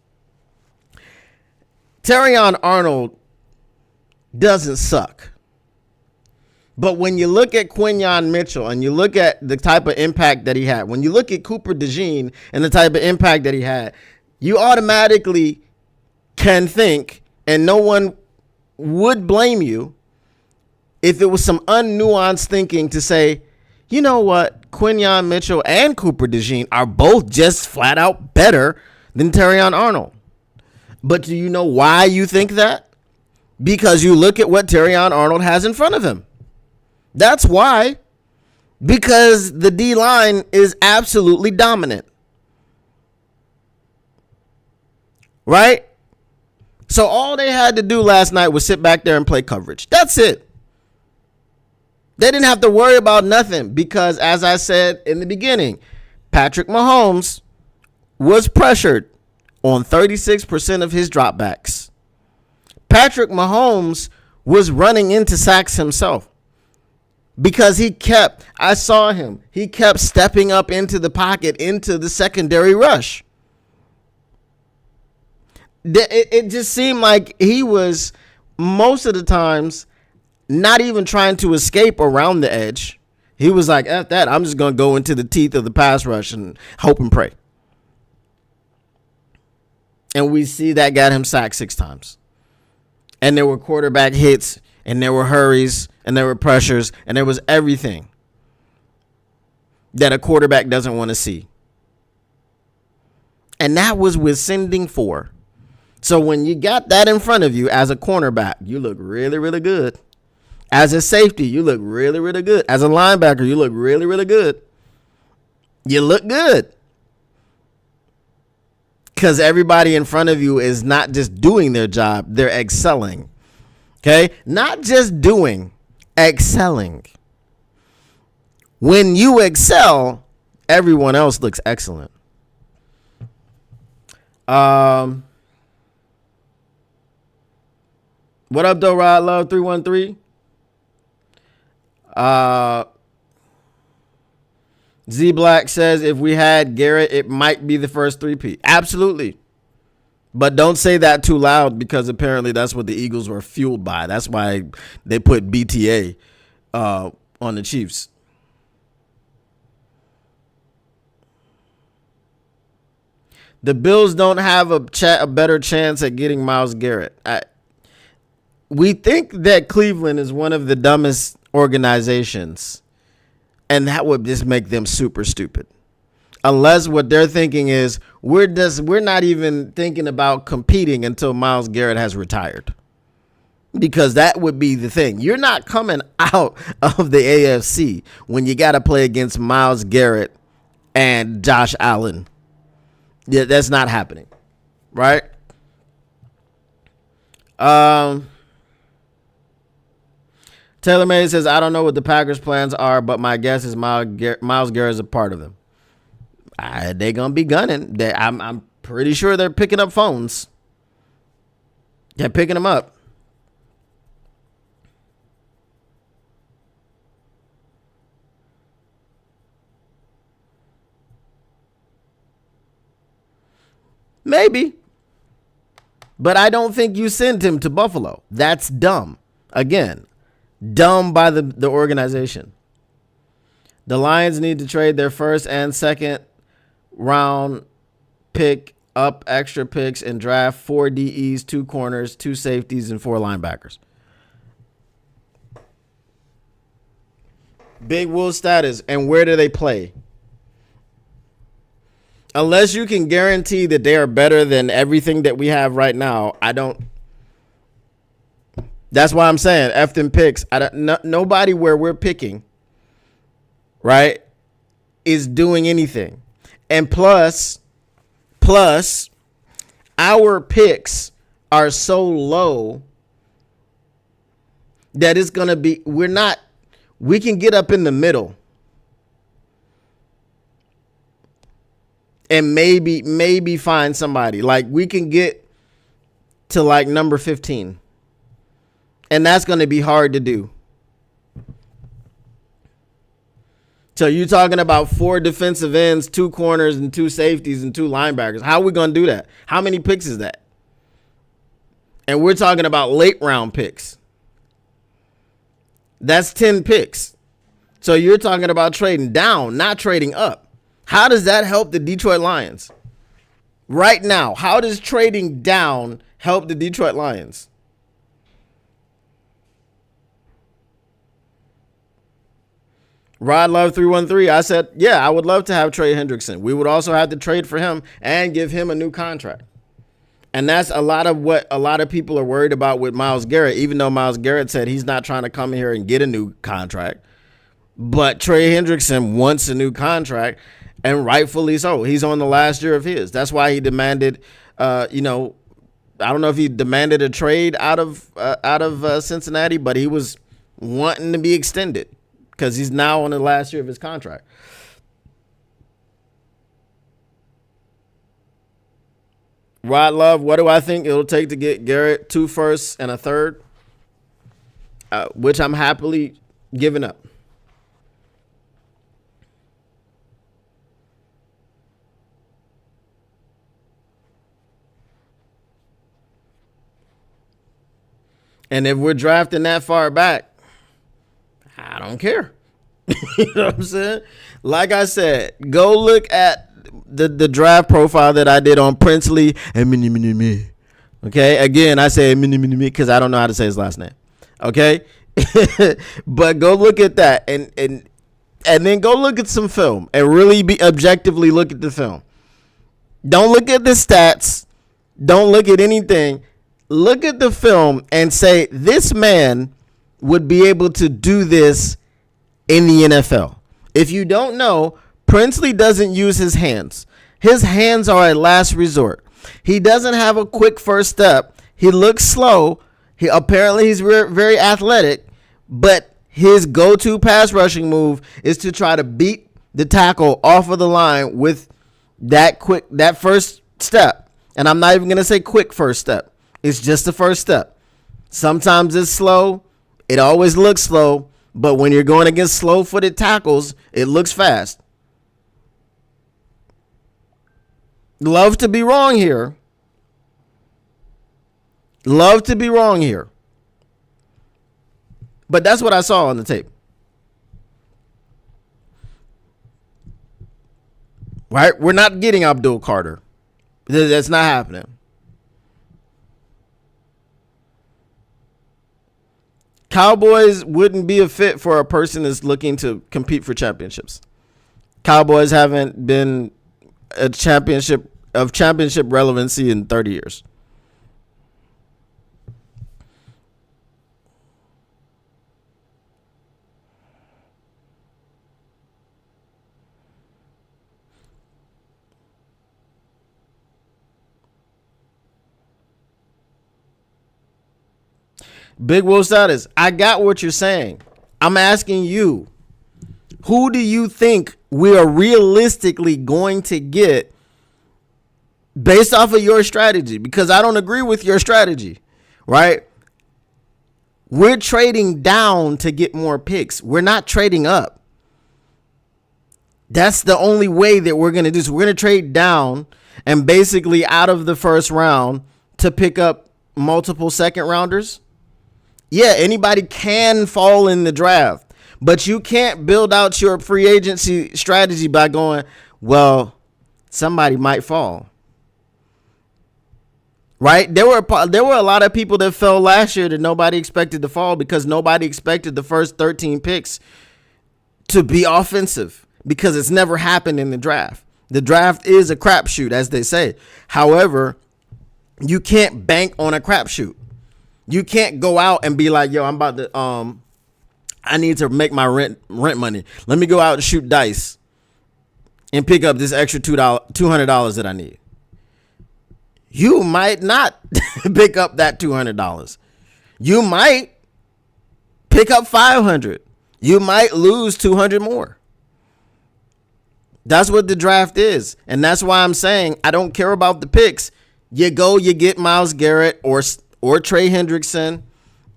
Speaker 1: Terrion Arnold doesn't suck. But when you look at Quinyon Mitchell and you look at the type of impact that he had, when you look at Cooper DeJean and the type of impact that he had, you automatically can think, and no one would blame you, if it was some unnuanced thinking to say, you know what, Quinyon Mitchell and Cooper DeJean are both just flat out better than Terrion Arnold. But do you know why you think that? Because you look at what Terrion Arnold has in front of him. That's why. Because the D-line is absolutely dominant. Right? So all they had to do last night was sit back there and play coverage. That's it. They didn't have to worry about nothing because, as I said in the beginning, Patrick Mahomes was pressured on 36% of his dropbacks. Patrick Mahomes was running into sacks himself because he kept stepping up into the pocket, into the secondary rush. It just seemed like he was, most of the times, not even trying to escape around the edge. He was like, F that, I'm just going to go into the teeth of the pass rush and hope and pray. And we see that got him sacked 6 times. And there were quarterback hits, and there were hurries, and there were pressures, and there was everything that a quarterback doesn't want to see. And that was with sending 4. So when you got that in front of you as a cornerback, you look really, really good. As a safety, you look really, really good. As a linebacker, you look really, really good. You look good. Because everybody in front of you is not just doing their job, they're excelling. Okay? Not just doing, excelling. When you excel, everyone else looks excellent. What up, though, Rod Love 313? Z Black says if we had Garrett, it might be the first 3P. Absolutely. But don't say that too loud because apparently that's what the Eagles were fueled by. That's why they put BTA on the Chiefs. The Bills don't have a better chance at getting Myles Garrett. We think that Cleveland is one of the dumbest organizations, and that would just make them super stupid. Unless what they're thinking is we're not even thinking about competing until Myles Garrett has retired. Because that would be the thing. You're not coming out of the AFC when you got to play against Myles Garrett and Josh Allen. Yeah, that's not happening, right? Taylor May says, I don't know what the Packers' plans are, but my guess is Myles Garrett is a part of them. They're going to be gunning. I'm pretty sure they're picking up phones. They're picking them up. Maybe. But I don't think you sent him to Buffalo. That's dumb. Again, dumb by the organization. The Lions need to trade their first and second round pick, up extra picks, and draft 4 DEs, 2 corners, 2 safeties, and 4 linebackers. Big Will status, and where do they play? Unless you can guarantee that they are better than everything that we have right now, I don't. That's why I'm saying F them picks. Nobody where we're picking, right, is doing anything. And plus, our picks are so low that it's going to be, we can get up in the middle. And maybe find somebody. Like, we can get to like number 15. And that's going to be hard to do. So you're talking about 4 defensive ends, 2 corners, and 2 safeties, and 2 linebackers. How are we going to do that? How many picks is that? And we're talking about late round picks. That's 10 picks. So you're talking about trading down, not trading up. How does that help the Detroit Lions? Right now, how does trading down help the Detroit Lions? Rod Love 313, I said, yeah, I would love to have Trey Hendrickson. We would also have to trade for him and give him a new contract. And that's a lot of what a lot of people are worried about with Myles Garrett, even though Myles Garrett said he's not trying to come here and get a new contract. But Trey Hendrickson wants a new contract. And rightfully so. He's on the last year of his. That's why he demanded, I don't know if he demanded a trade out of Cincinnati, but he was wanting to be extended because he's now on the last year of his contract. Rod Love, what do I think it'll take to get Garrett 2 firsts and a third? Which I'm happily giving up. And if we're drafting that far back, I don't care. You know what I'm saying? Like I said, go look at the draft profile that I did on Princely and Mini. Okay? Again, I say Mini because I don't know how to say his last name. Okay? But go look at that and then go look at some film and really objectively look at the film. Don't look at the stats. Don't look at anything. Look at the film and say, this man would be able to do this in the NFL. If you don't know, Princely doesn't use his hands. His hands are a last resort. He doesn't have a quick first step. He looks slow. Apparently he's very athletic, but his go-to pass rushing move is to try to beat the tackle off of the line with that first step. And I'm not even going to say quick first step. It's just the first step. Sometimes it's slow. It always looks slow. But when you're going against slow-footed tackles, it looks fast. Love to be wrong here. But that's what I saw on the tape. right? We're not getting Abdul Carter. That's not happening. Cowboys wouldn't be a fit for a person that's looking to compete for championships. Cowboys haven't been a championship relevancy in 30 years. Big Wolf status. I got what you're saying. I'm asking you, who do you think we are realistically going to get based off of your strategy? Because I don't agree with your strategy, right? We're trading down to get more picks. We're not trading up. That's the only way that we're going to do. So we're going to trade down and basically out of the first round to pick up multiple second rounders. Yeah, anybody can fall in the draft, but you can't build out your free agency strategy by going, well, somebody might fall. Right? There were a lot of people that fell last year that nobody expected to fall because nobody expected the first 13 picks to be offensive because it's never happened in the draft. The draft is a crapshoot, as they say. However, you can't bank on a crapshoot. You can't go out and be like, yo, I'm about to, I need to make my rent money. Let me go out and shoot dice and pick up this extra $200 that I need. You might not pick up that $200. You might pick up $500. You might lose $200 more. That's what the draft is. And that's why I'm saying I don't care about the picks. You get Myles Garrett or Trey Hendrickson,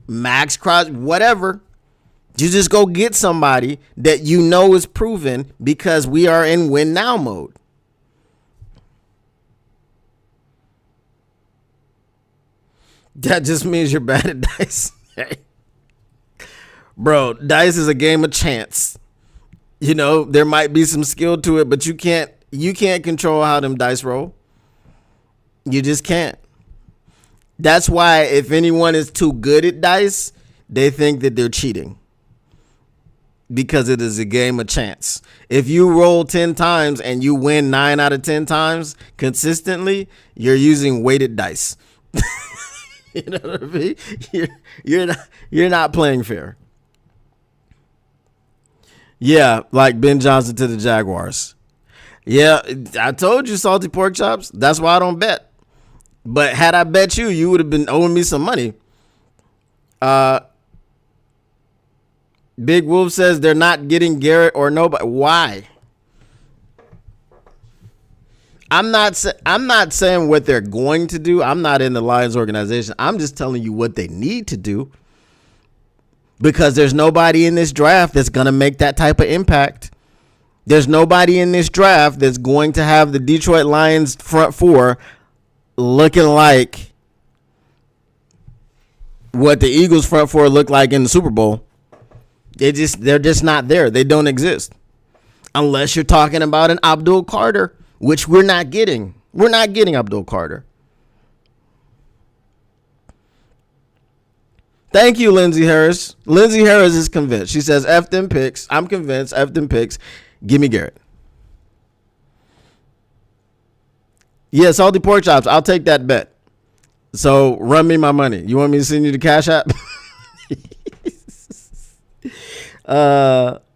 Speaker 1: Max Crosby, whatever. You just go get somebody that you know is proven because we are in win now mode. That just means you're bad at dice. Bro, dice is a game of chance. You know, there might be some skill to it, but you can't control how them dice roll. You just can't. That's why if anyone is too good at dice, they think that they're cheating. Because it is a game of chance. If you roll 10 times and you win 9 out of 10 times consistently, you're using weighted dice. You know what I mean? You're not playing fair. Yeah, like Ben Johnson to the Jaguars. Yeah, I told you salty pork chops. That's why I don't bet. But had I bet you, you would have been owing me some money. Big Wolf says they're not getting Garrett or nobody. Why? I'm not saying what they're going to do. I'm not in the Lions organization. I'm just telling you what they need to do. Because there's nobody in this draft that's going to make that type of impact. There's nobody in this draft that's going to have the Detroit Lions front four looking like what the Eagles front four looked like in the Super Bowl. They're just not there. They don't exist. Unless you're talking about an Abdul Carter, which we're not getting. We're not getting Abdul Carter. Thank you, Lindsay Harris. Lindsay Harris is convinced. She says, F them picks. I'm convinced. F them picks. Give me Garrett. Yeah, salty pork chops. I'll take that bet. So run me my money. You want me to send you the Cash App?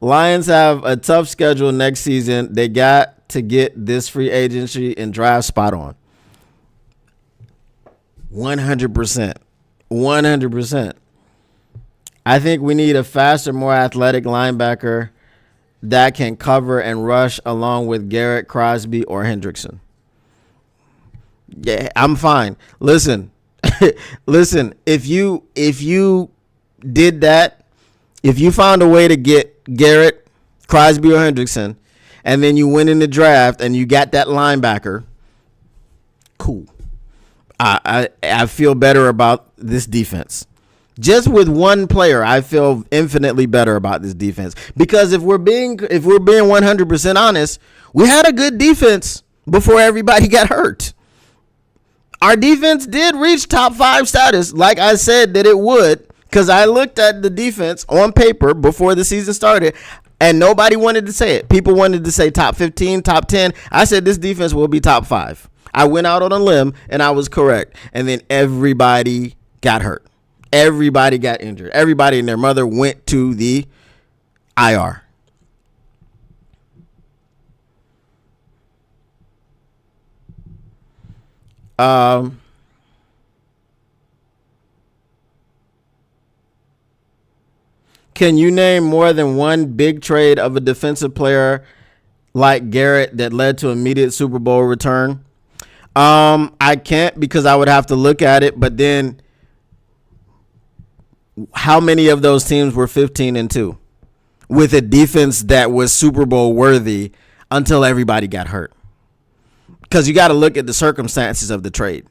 Speaker 1: Lions have a tough schedule next season. They got to get this free agency and draft spot on. 100%. 100%. I think we need a faster, more athletic linebacker that can cover and rush along with Garrett, Crosby, or Hendrickson. Yeah, I'm fine. Listen, if you did that, if you found a way to get Garrett, Crosby, or Hendrickson, and then you went in the draft and you got that linebacker, cool. I feel better about this defense Just with one player, I feel infinitely better about this defense. Because if we're being 100% honest, we had a good defense before everybody got hurt. Our defense did reach top 5 status, like I said that it would, because I looked at the defense on paper before the season started, and nobody wanted to say it. People wanted to say top 15, top 10. I said this defense will be top 5. I went out on a limb, and I was correct. And then everybody got hurt. Everybody got injured. Everybody and their mother went to the IR. Can you name more than one big trade of a defensive player like Garrett that led to immediate Super Bowl return? I can't, because I would have to look at it, but then how many of those teams were 15-2 with a defense that was Super Bowl worthy until everybody got hurt? Because you got to look at the circumstances of the trade,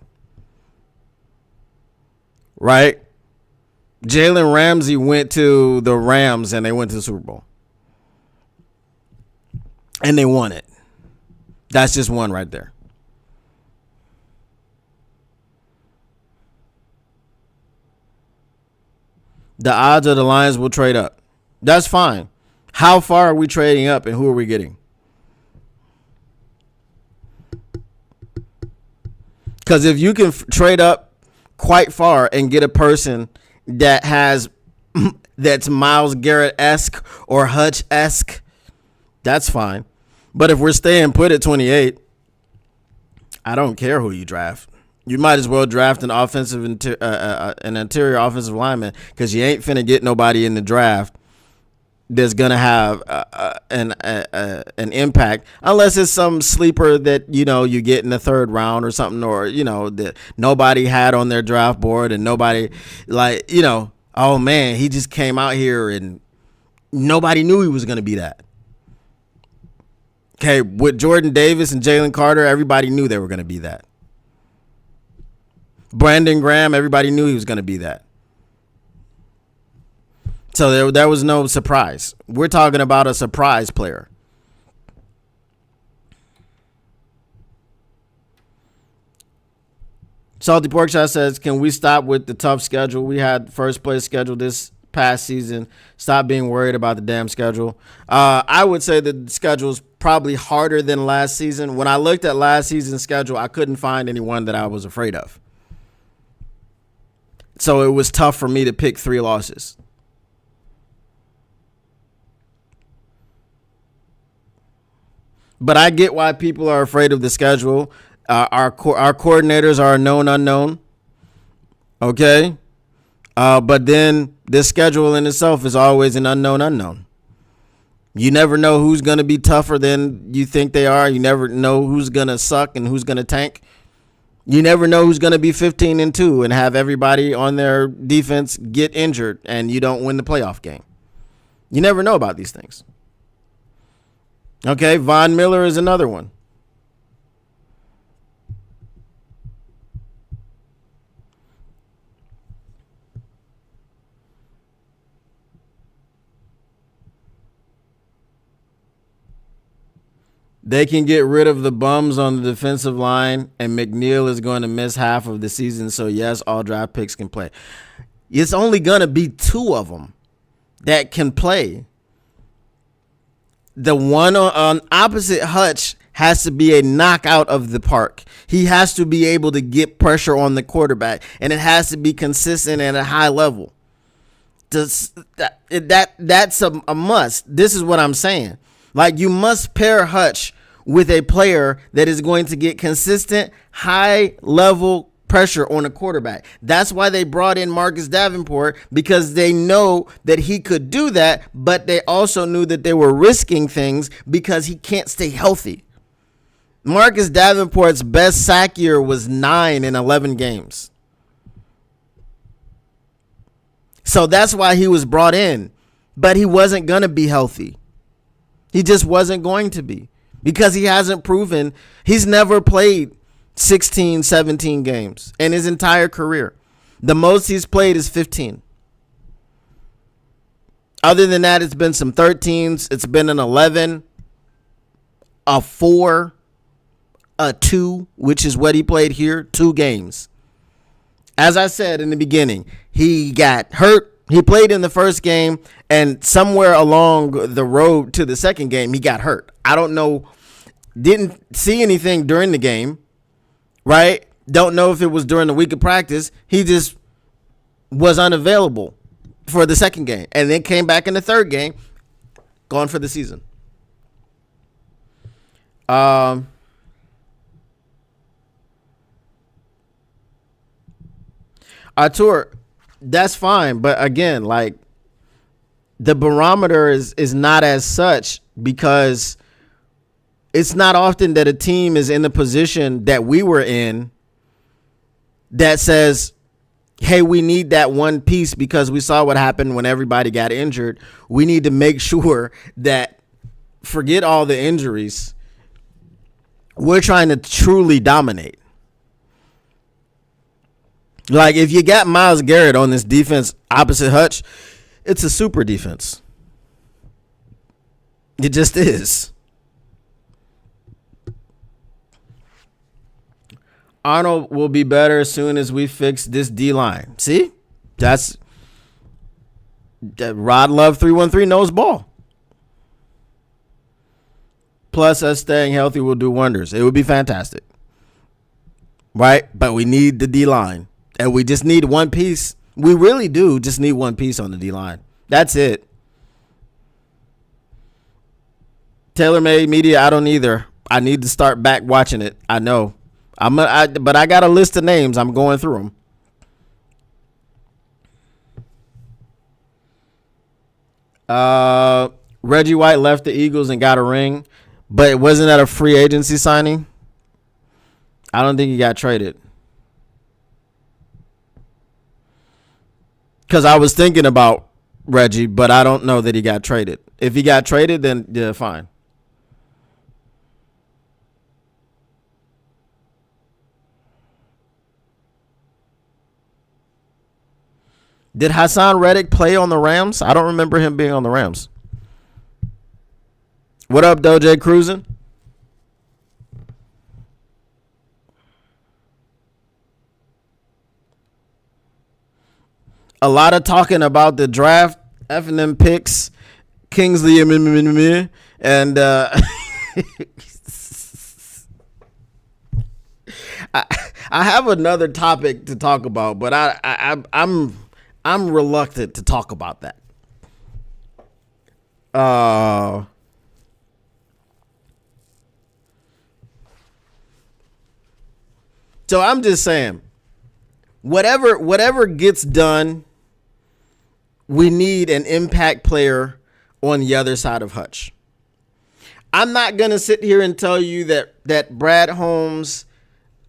Speaker 1: right? Jalen Ramsey went to the Rams and they went to the Super Bowl. And they won it. That's just one right there. The odds of the Lions will trade up. That's fine. How far are we trading up and who are we getting? Because if you can trade up quite far and get a person that has that's Myles Garrett-esque or Hutch-esque, that's fine. But if we're staying put at 28, I don't care who you draft. You might as well draft an interior offensive lineman, because you ain't finna get nobody in the draft that's gonna have an impact, unless it's some sleeper that you get in the 3rd round or something, or that nobody had on their draft board and nobody oh man, he just came out here and nobody knew he was gonna be that. Okay, with Jordan Davis and Jalen Carter, everybody knew they were gonna be that. Brandon Graham, everybody knew he was going to be that. So there was no surprise. We're talking about a surprise player. Salty Pork Shot says, can we stop with the tough schedule? We had first place schedule this past season. Stop being worried about the damn schedule. I would say that the schedule is probably harder than last season. When I looked at last season's schedule, I couldn't find anyone that I was afraid of. So it was tough for me to pick 3 losses. But I get why people are afraid of the schedule. Our coordinators are a known unknown. Okay. But then this schedule in itself is always an unknown. You never know who's going to be tougher than you think they are. You never know who's going to suck and who's going to tank. You never know who's going to be 15-2 and have everybody on their defense get injured and you don't win the playoff game. You never know about these things. Okay, Von Miller is another one. They can get rid of the bums on the defensive line, and McNeil is going to miss half of the season. So, yes, all draft picks can play. It's only going to be 2 of them that can play. The one on opposite Hutch has to be a knockout of the park. He has to be able to get pressure on the quarterback, and it has to be consistent at a high level. That's a must. This is what I'm saying. Like, you must pair Hutch with a player that is going to get consistent, high-level pressure on a quarterback. That's why they brought in Marcus Davenport, because they know that he could do that, but they also knew that they were risking things because he can't stay healthy. Marcus Davenport's best sack year was 9 in 11 games. So that's why he was brought in, but he wasn't going to be healthy. He just wasn't going to be, because he hasn't proven. He's never played 16, 17 games in his entire career. The most he's played is 15. Other than that, it's been some 13s. It's been an 11, a 4, a 2, which is what he played here, 2 games. As I said in the beginning, he got hurt. He played in the first game, and somewhere along the road to the second game, he got hurt. I don't know. Didn't see anything during the game, right? Don't know if it was during the week of practice. He just was unavailable for the second game, and then came back in the third game, gone for the season. Artur, that's fine, but again, like, the barometer is not as such, because it's not often that a team is in the position that we were in that says, hey, we need that one piece because we saw what happened when everybody got injured. We need to make sure that, forget all the injuries, we're trying to truly dominate. Like, if you got Myles Garrett on this defense opposite Hutch, it's a super defense. It just is. Arnold will be better as soon as we fix this D-line. See? That's that Rod Love 313 knows ball. Plus, us staying healthy will do wonders. It would be fantastic. Right? But we need the D-line. And we just need one piece. We really do just need one piece on the D-line. That's it. TaylorMade Media, I don't either. I need to start back watching it. I know. But I got a list of names. I'm going through them. Reggie White left the Eagles and got a ring, but it wasn't at a free agency signing. I don't think he got traded. Because I was thinking about Reggie, but I don't know that he got traded. If he got traded, then yeah, fine. Did Hassan Reddick play on the Rams? I don't remember him being on the Rams. What up, Doja Cruising? A lot of talking about the draft, F&M picks, Kingsley, and I have another topic to talk about, but I'm reluctant to talk about that. So I'm just saying, whatever gets done, we need an impact player on the other side of Hutch. I'm not going to sit here and tell you that Brad Holmes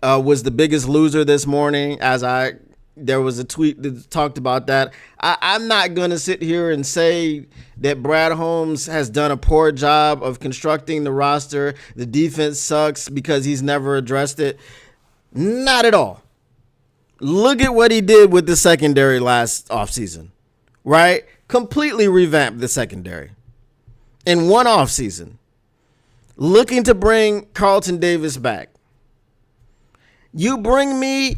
Speaker 1: was the biggest loser this morning, there was a tweet that talked about that. I'm not going to sit here and say that Brad Holmes has done a poor job of constructing the roster. The defense sucks because he's never addressed it. Not at all. Look at what he did with the secondary last offseason, right? Completely revamped the secondary in one offseason. Looking to bring Carlton Davis back. You bring me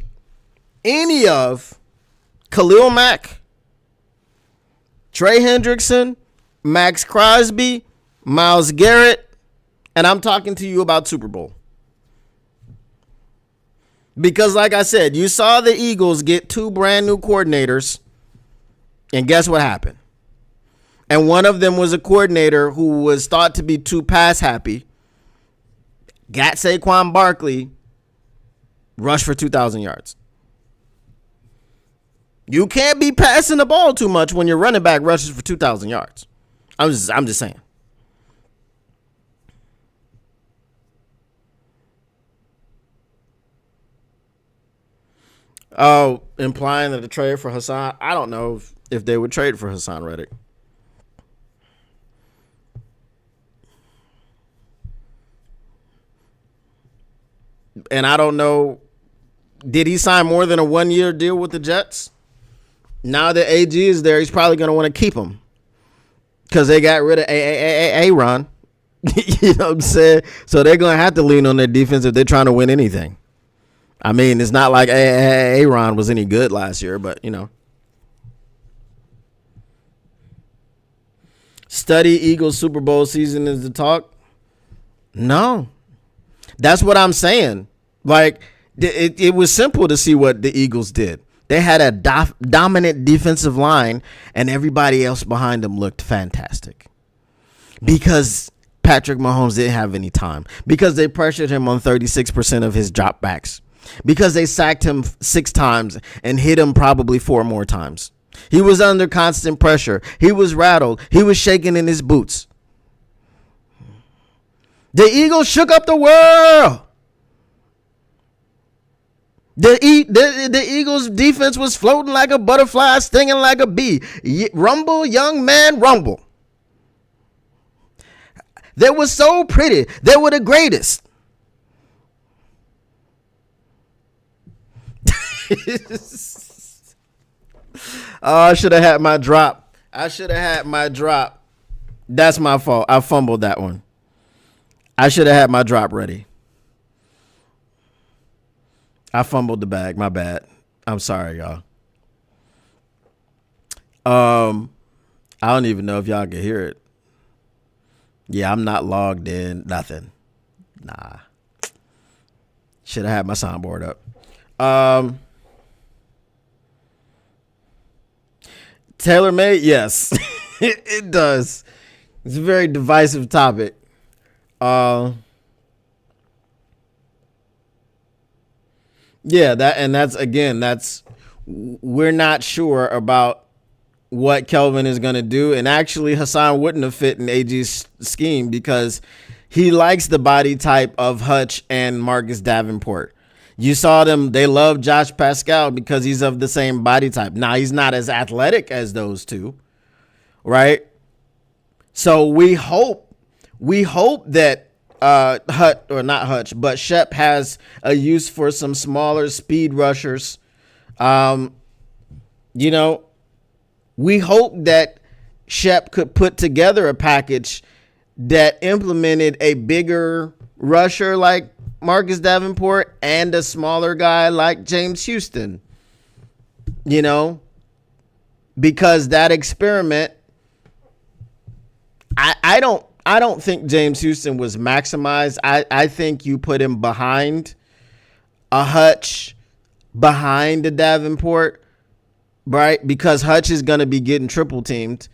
Speaker 1: any of Khalil Mack, Trey Hendrickson, Max Crosby, Myles Garrett, and I'm talking to you about Super Bowl. Because like I said, you saw the Eagles get 2 brand new coordinators, and guess what happened? And one of them was a coordinator who was thought to be too pass happy, got Saquon Barkley, rushed for 2,000 yards. You can't be passing the ball too much when your running back rushes for 2,000 yards. I'm just saying. Oh, implying that the trade for Hassan, I don't know if they would trade for Hassan Reddick. And I don't know, did he sign more than a 1-year deal with the Jets? Now that AG is there, he's probably going to want to keep him. because they got rid of Aaron. You know what I'm saying? So they're going to have to lean on their defense if they're trying to win anything. I mean, it's not like Aaron was any good last year, but, you know. Study Eagles Super Bowl season is the talk? No. That's what I'm saying. Like, it was simple to see what the Eagles did. They had a dominant defensive line, and everybody else behind them looked fantastic. Because Patrick Mahomes didn't have any time. Because they pressured him on 36% of his dropbacks. Because they sacked him 6 times and hit him probably 4 more times. He was under constant pressure. He was rattled. He was shaking in his boots. The Eagles shook up the world. The Eagles defense was floating like a butterfly, stinging like a bee. Rumble, young man, rumble. They were so pretty. They were the greatest. Oh, I should have had my drop. That's my fault. I fumbled that one. I should have had my drop ready. I fumbled the bag. My bad. I'm sorry, y'all. I don't even know if y'all can hear it. Yeah, I'm not logged in. Nothing. Nah. Should have had my soundboard up. Tailor-made? Yes. It does. It's a very divisive topic. Yeah, that's we're not sure about what Kelvin is going to do. And actually, Hassan wouldn't have fit in AG's scheme because he likes the body type of Hutch and Marcus Davenport. You saw them. They love Josh Pascal because he's of the same body type. Now, he's not as athletic as those two, right? So we hope that Shep has a use for some smaller speed rushers. We hope that Shep could put together a package that implemented a bigger rusher like Marcus Davenport and a smaller guy like James Houston. Because that experiment, I don't think James Houston was maximized. I think you put him behind a Hutch, behind a Davenport, right? Because Hutch is going to be getting triple teamed.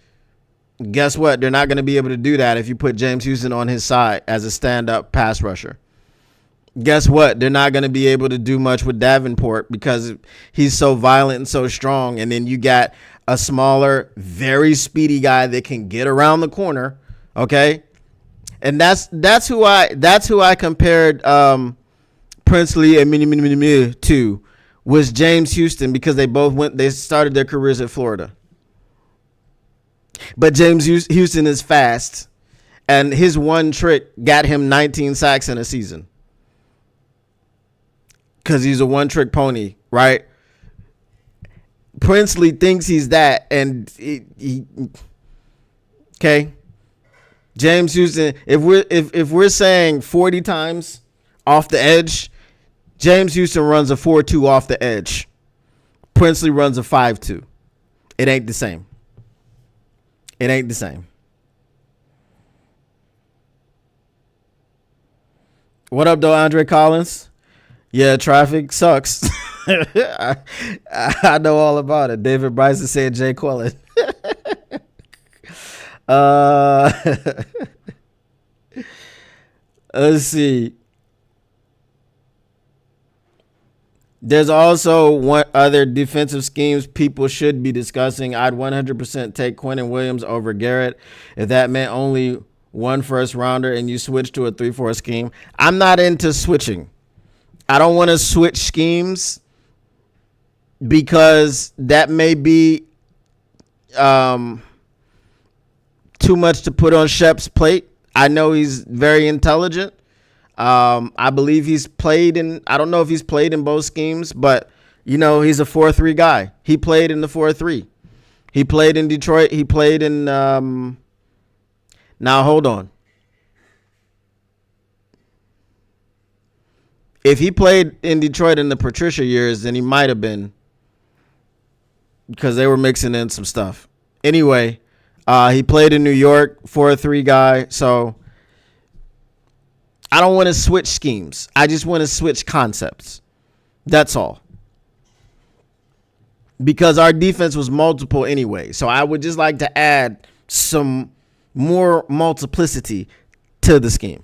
Speaker 1: Guess what? They're not going to be able to do that if you put James Houston on his side as a stand-up pass rusher. Guess what? They're not going to be able to do much with Davenport because he's so violent and so strong. And then you got a smaller, very speedy guy that can get around the corner. Okay. And that's who I compared Princely and to was James Houston because they started their careers at Florida. But James Houston is fast, and his one trick got him 19 sacks in a season. Because he's a one-trick pony, right? Princely thinks he's that, and he okay. James Houston, if we're saying 40 times off the edge, James Houston runs a 4.2 off the edge. Princely runs a 5.2. It ain't the same. It ain't the same. What up, though, Andre Collins? Yeah, traffic sucks. I know all about it. David Bryson said Jay Quillen. Let's see. There's also one other defensive schemes people should be discussing. I'd 100% take Quentin Williams over Garrett if that meant only one first rounder and you switch to a 3-4 scheme. I'm not into switching. I don't want to switch schemes because that may be too much to put on Shep's plate. I know he's very intelligent. I believe he's played in, I don't know if he's played in both schemes, but, he's a 4-3 guy. He played in the 4-3. He played in Detroit. He played in Now, hold on. If he played in Detroit in the Patricia years, then he might have been, because they were mixing in some stuff. Anyway, he played in New York, 4-3 guy. So I don't want to switch schemes. I just want to switch concepts. That's all. Because our defense was multiple anyway. So I would just like to add some more multiplicity to the scheme.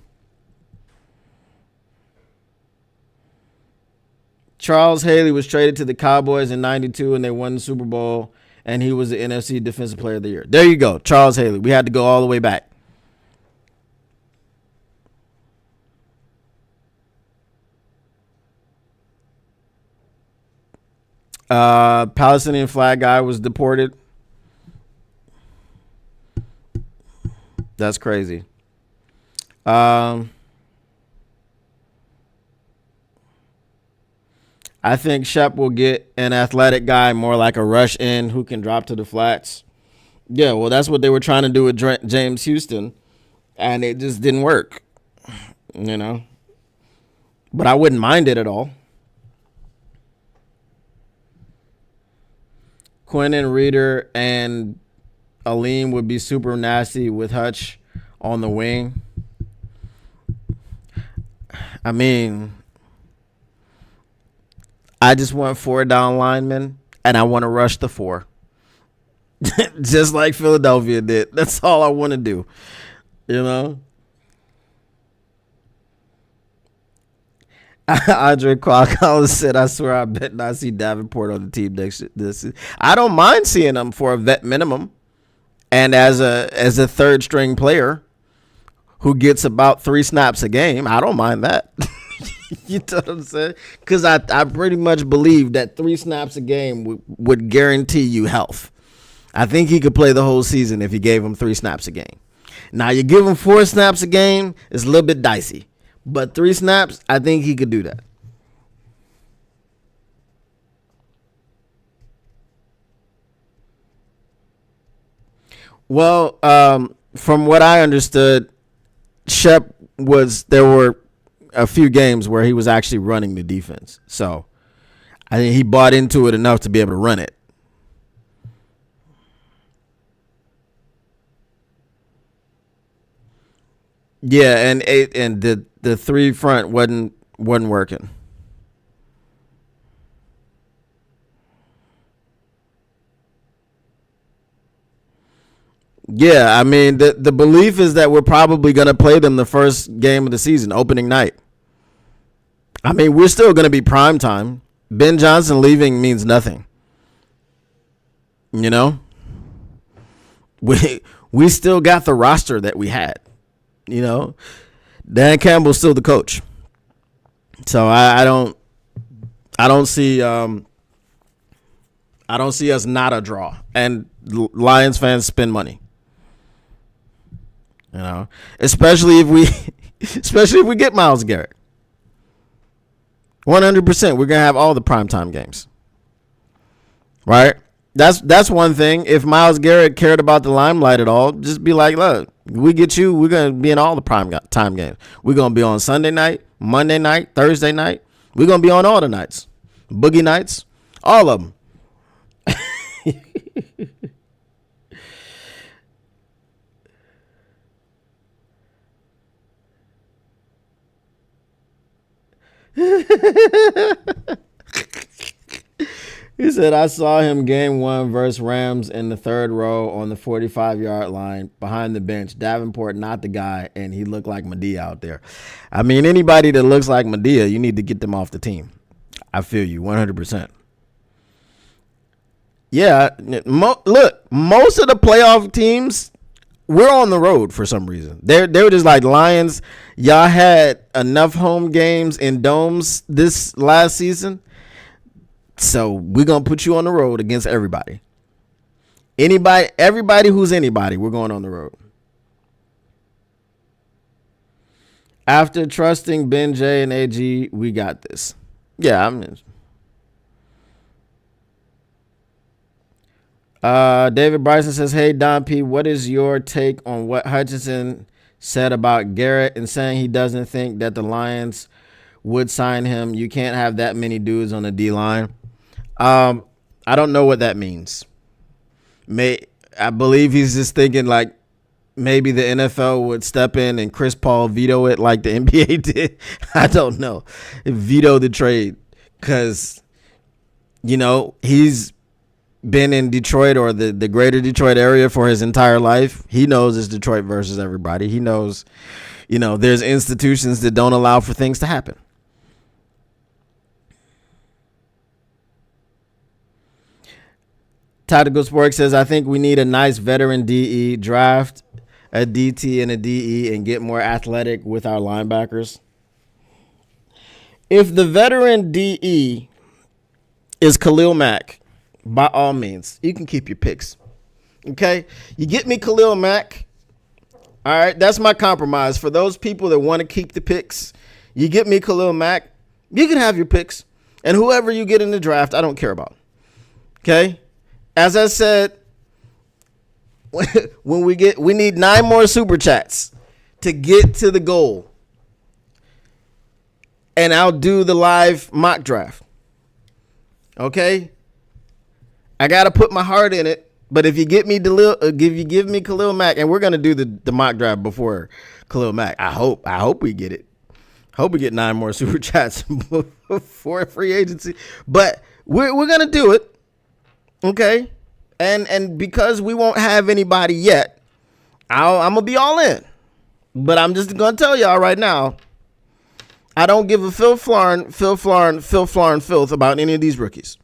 Speaker 1: Charles Haley was traded to the Cowboys in 92 and they won the Super Bowl, and he was the NFC Defensive Player of the Year. There you go, Charles Haley. We had to go all the way back. Palestinian flag guy was deported. That's crazy. I think Shep will get an athletic guy, more like a rush in who can drop to the flats. Yeah, well, that's what they were trying to do with James Houston, and it just didn't work, you know. But I wouldn't mind it at all. Quinnen, Reader, and Aleem would be super nasty with Hutch on the wing. I mean, I just want 4 down linemen, and I want to rush the 4. Just like Philadelphia did. That's all I want to do. You know? Andre Qualcomm said, I swear I bet not see Davenport on the team next year. I don't mind seeing him for a vet minimum and as a third string player who gets about 3 snaps a game. I don't mind that. You know what I'm saying? Because I pretty much believe that 3 snaps a game would guarantee you health. I think he could play the whole season if you gave him 3 snaps a game. Now, you give him 4 snaps a game, it's a little bit dicey. But 3 snaps, I think he could do that. Well, from what I understood, there were a few games where he was actually running the defense. So I think he bought into it enough to be able to run it. Yeah, and the 3 front wasn't working. Yeah, I mean the belief is that we're probably gonna play them the first game of the season, opening night. I mean, we're still gonna be prime time. Ben Johnson leaving means nothing. You know? We still got the roster that we had. You know? Dan Campbell's still the coach. So I don't see us not a draw. And Lions fans spend money. You know, especially if we get Myles Garrett. 100%, we're gonna have all the primetime games. Right? That's one thing. If Myles Garrett cared about the limelight at all, just be like, look, we get you, we're gonna be in all the prime time games. We're gonna be on Sunday night, Monday night, Thursday night. We're gonna be on all the nights. Boogie nights, all of them. He said, I saw him game 1 versus Rams in the 3rd row on the 45-yard line behind the bench. Davenport, not the guy, and he looked like Medea out there. I mean, anybody that looks like Medea, you need to get them off the team. I feel you 100%. Yeah, look, most of the playoff teams, we're on the road for some reason. They were just like, Lions, y'all had enough home games in domes this last season, so we're going to put you on the road against everybody. Everybody who's anybody, we're going on the road. After trusting Ben J and AG, we got this. Yeah, I mean, David Bryson says, "Hey Don P, what is your take on what Hutchinson said about Garrett and saying he doesn't think that the Lions would sign him? You can't have that many dudes on the D line." I don't know what that means. I believe he's just thinking like maybe the NFL would step in and Chris Paul veto it like the NBA did. I don't know. Veto the trade because, he's been in Detroit or the greater Detroit area for his entire life. He knows it's Detroit versus everybody. He knows, there's institutions that don't allow for things to happen. Tactical Sports says, I think we need a nice veteran DE, draft a DT and a DE, and get more athletic with our linebackers. If the veteran DE is Khalil Mack, by all means, you can keep your picks. Okay? You get me Khalil Mack. All right? That's my compromise. For those people that want to keep the picks, you get me Khalil Mack, you can have your picks. And whoever you get in the draft, I don't care about. Okay? As I said, when we need 9 more super chats to get to the goal. And I'll do the live mock draft. Okay? I got to put my heart in it, but if you give me Khalil Mack, and we're going to do the mock draft before Khalil Mack. I hope we get it. Hope we get 9 more super chats before free agency. But we're going to do it. Okay? And because we won't have anybody yet, I'm going to be all in. But I'm just going to tell y'all right now, I don't give a filth about any of these rookies.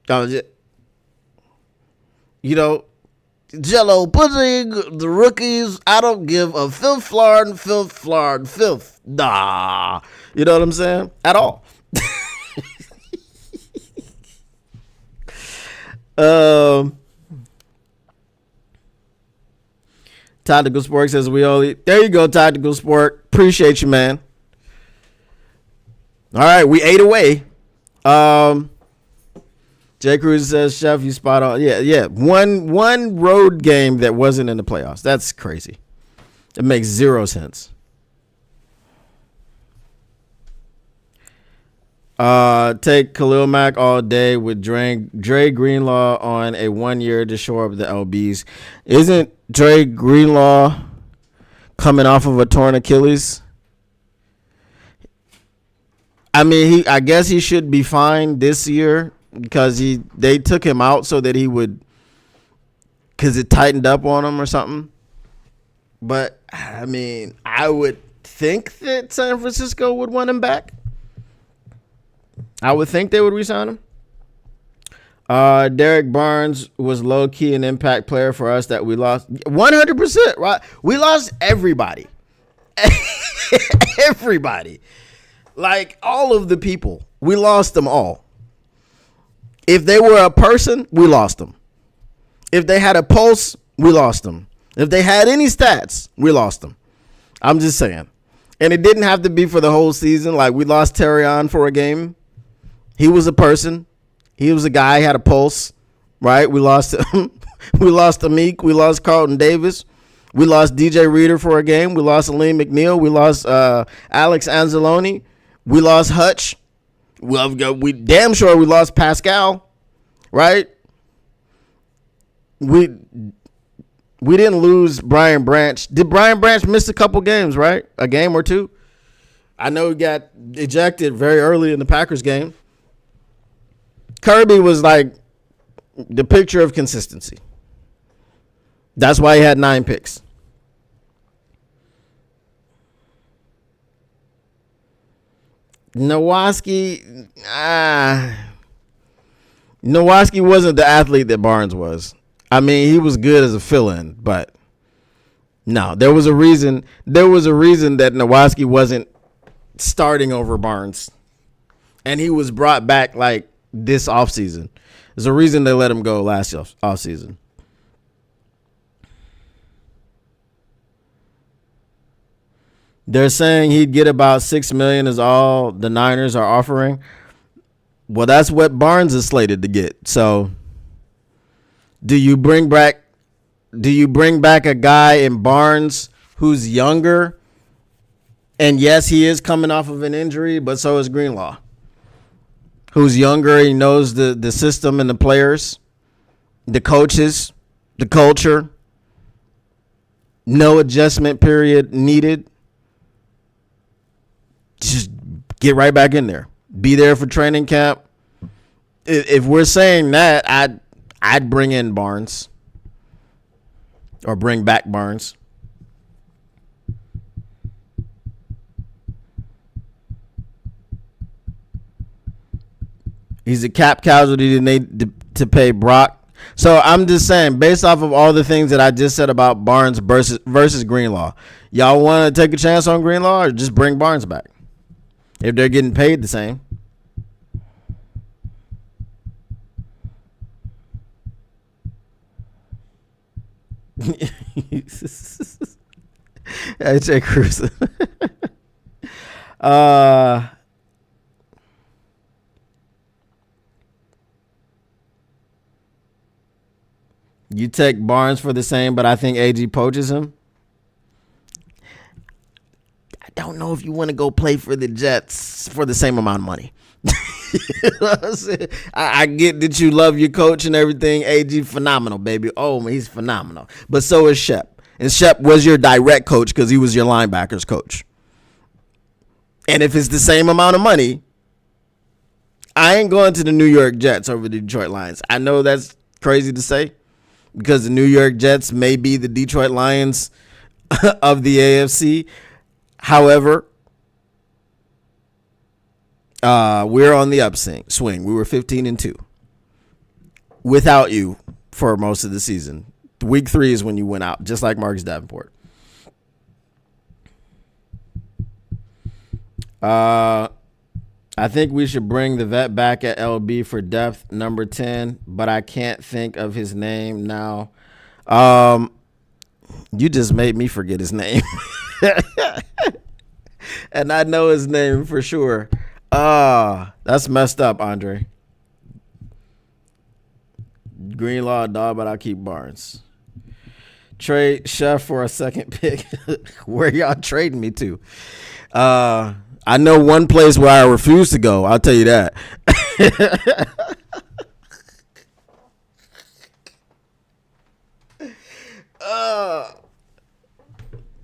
Speaker 1: Jello pudding, the rookies, I don't give a filth. Nah. You know what I'm saying? At all. Tactical Sport says there you go, Tactical Sport. Appreciate you, man. All right, we ate away. Jay Cruz says, Chef, you spot on. Yeah. One road game that wasn't in the playoffs. That's crazy. It makes 0 sense. Take Khalil Mack all day with Dre Greenlaw on a 1 year to shore up the LBs. Isn't Dre Greenlaw coming off of a torn Achilles? I mean, I guess he should be fine this year because they took him out so that he would, because it tightened up on him or something. But I mean, I would think that San Francisco would want him back. I would think they would re-sign him. Derek Barnes was low-key an impact player for us that we lost. 100%, right? We lost everybody. Everybody. Like, all of the people. We lost them all. If they were a person, we lost them. If they had a pulse, we lost them. If they had any stats, we lost them. I'm just saying. And it didn't have to be for the whole season. Like, we lost Terrion for a game. He was a person. He was a guy. He had a pulse, right? We lost him. We lost Amik. We lost Carlton Davis. We lost DJ Reader for a game. We lost Aleem McNeil. We lost Alex Anzalone. We lost Hutch. We damn sure we lost Pascal, right? We didn't lose Brian Branch. Did Brian Branch miss a couple games, right? A game or two? I know he got ejected very early in the Packers game. Kirby was like the picture of consistency. That's why he had 9 picks. Nowaski wasn't the athlete that Barnes was. I mean, he was good as a fill-in, but no, there was a reason that Nowaski wasn't starting over Barnes. And he was brought back like this offseason. There's a reason they let him go last offseason. They're saying he'd get about $6 million is all the Niners are offering. Well, that's what Barnes is slated to get. So Do you bring back a guy in Barnes who's younger? And yes, he is coming off of an injury, but so is Greenlaw, who's younger. He knows the system and the players, the coaches, the culture. No adjustment period needed. Just get right back in there. Be there for training camp. If we're saying that, I'd bring in Barnes or bring back Barnes. He's a cap casualty to pay Brock. So I'm just saying, based off of all the things that I just said about Barnes versus Greenlaw, y'all want to take a chance on Greenlaw or just bring Barnes back if they're getting paid the same? AJ Cruz. You take Barnes for the same, but I think AG poaches him. I don't know if you want to go play for the Jets for the same amount of money. You know what I'm saying? I get that you love your coach and everything. AG, phenomenal, baby. Oh, man, he's phenomenal. But so is Shep. And Shep was your direct coach because he was your linebackers coach. And if it's the same amount of money, I ain't going to the New York Jets over the Detroit Lions. I know that's crazy to say, because the New York Jets may be the Detroit Lions of the AFC. However, we're on the upswing. We were 15-2 without you for most of the season. Week 3 is when you went out, just like Marcus Davenport. I think we should bring the vet back at LB for depth, number 10, but I can't think of his name now. You just made me forget his name. And I know his name for sure. That's messed up, Andre. Greenlaw, dog, but I'll keep Barnes. Trade Chef for a second pick. Where y'all trading me to? I know one place where I refuse to go. I'll tell you that.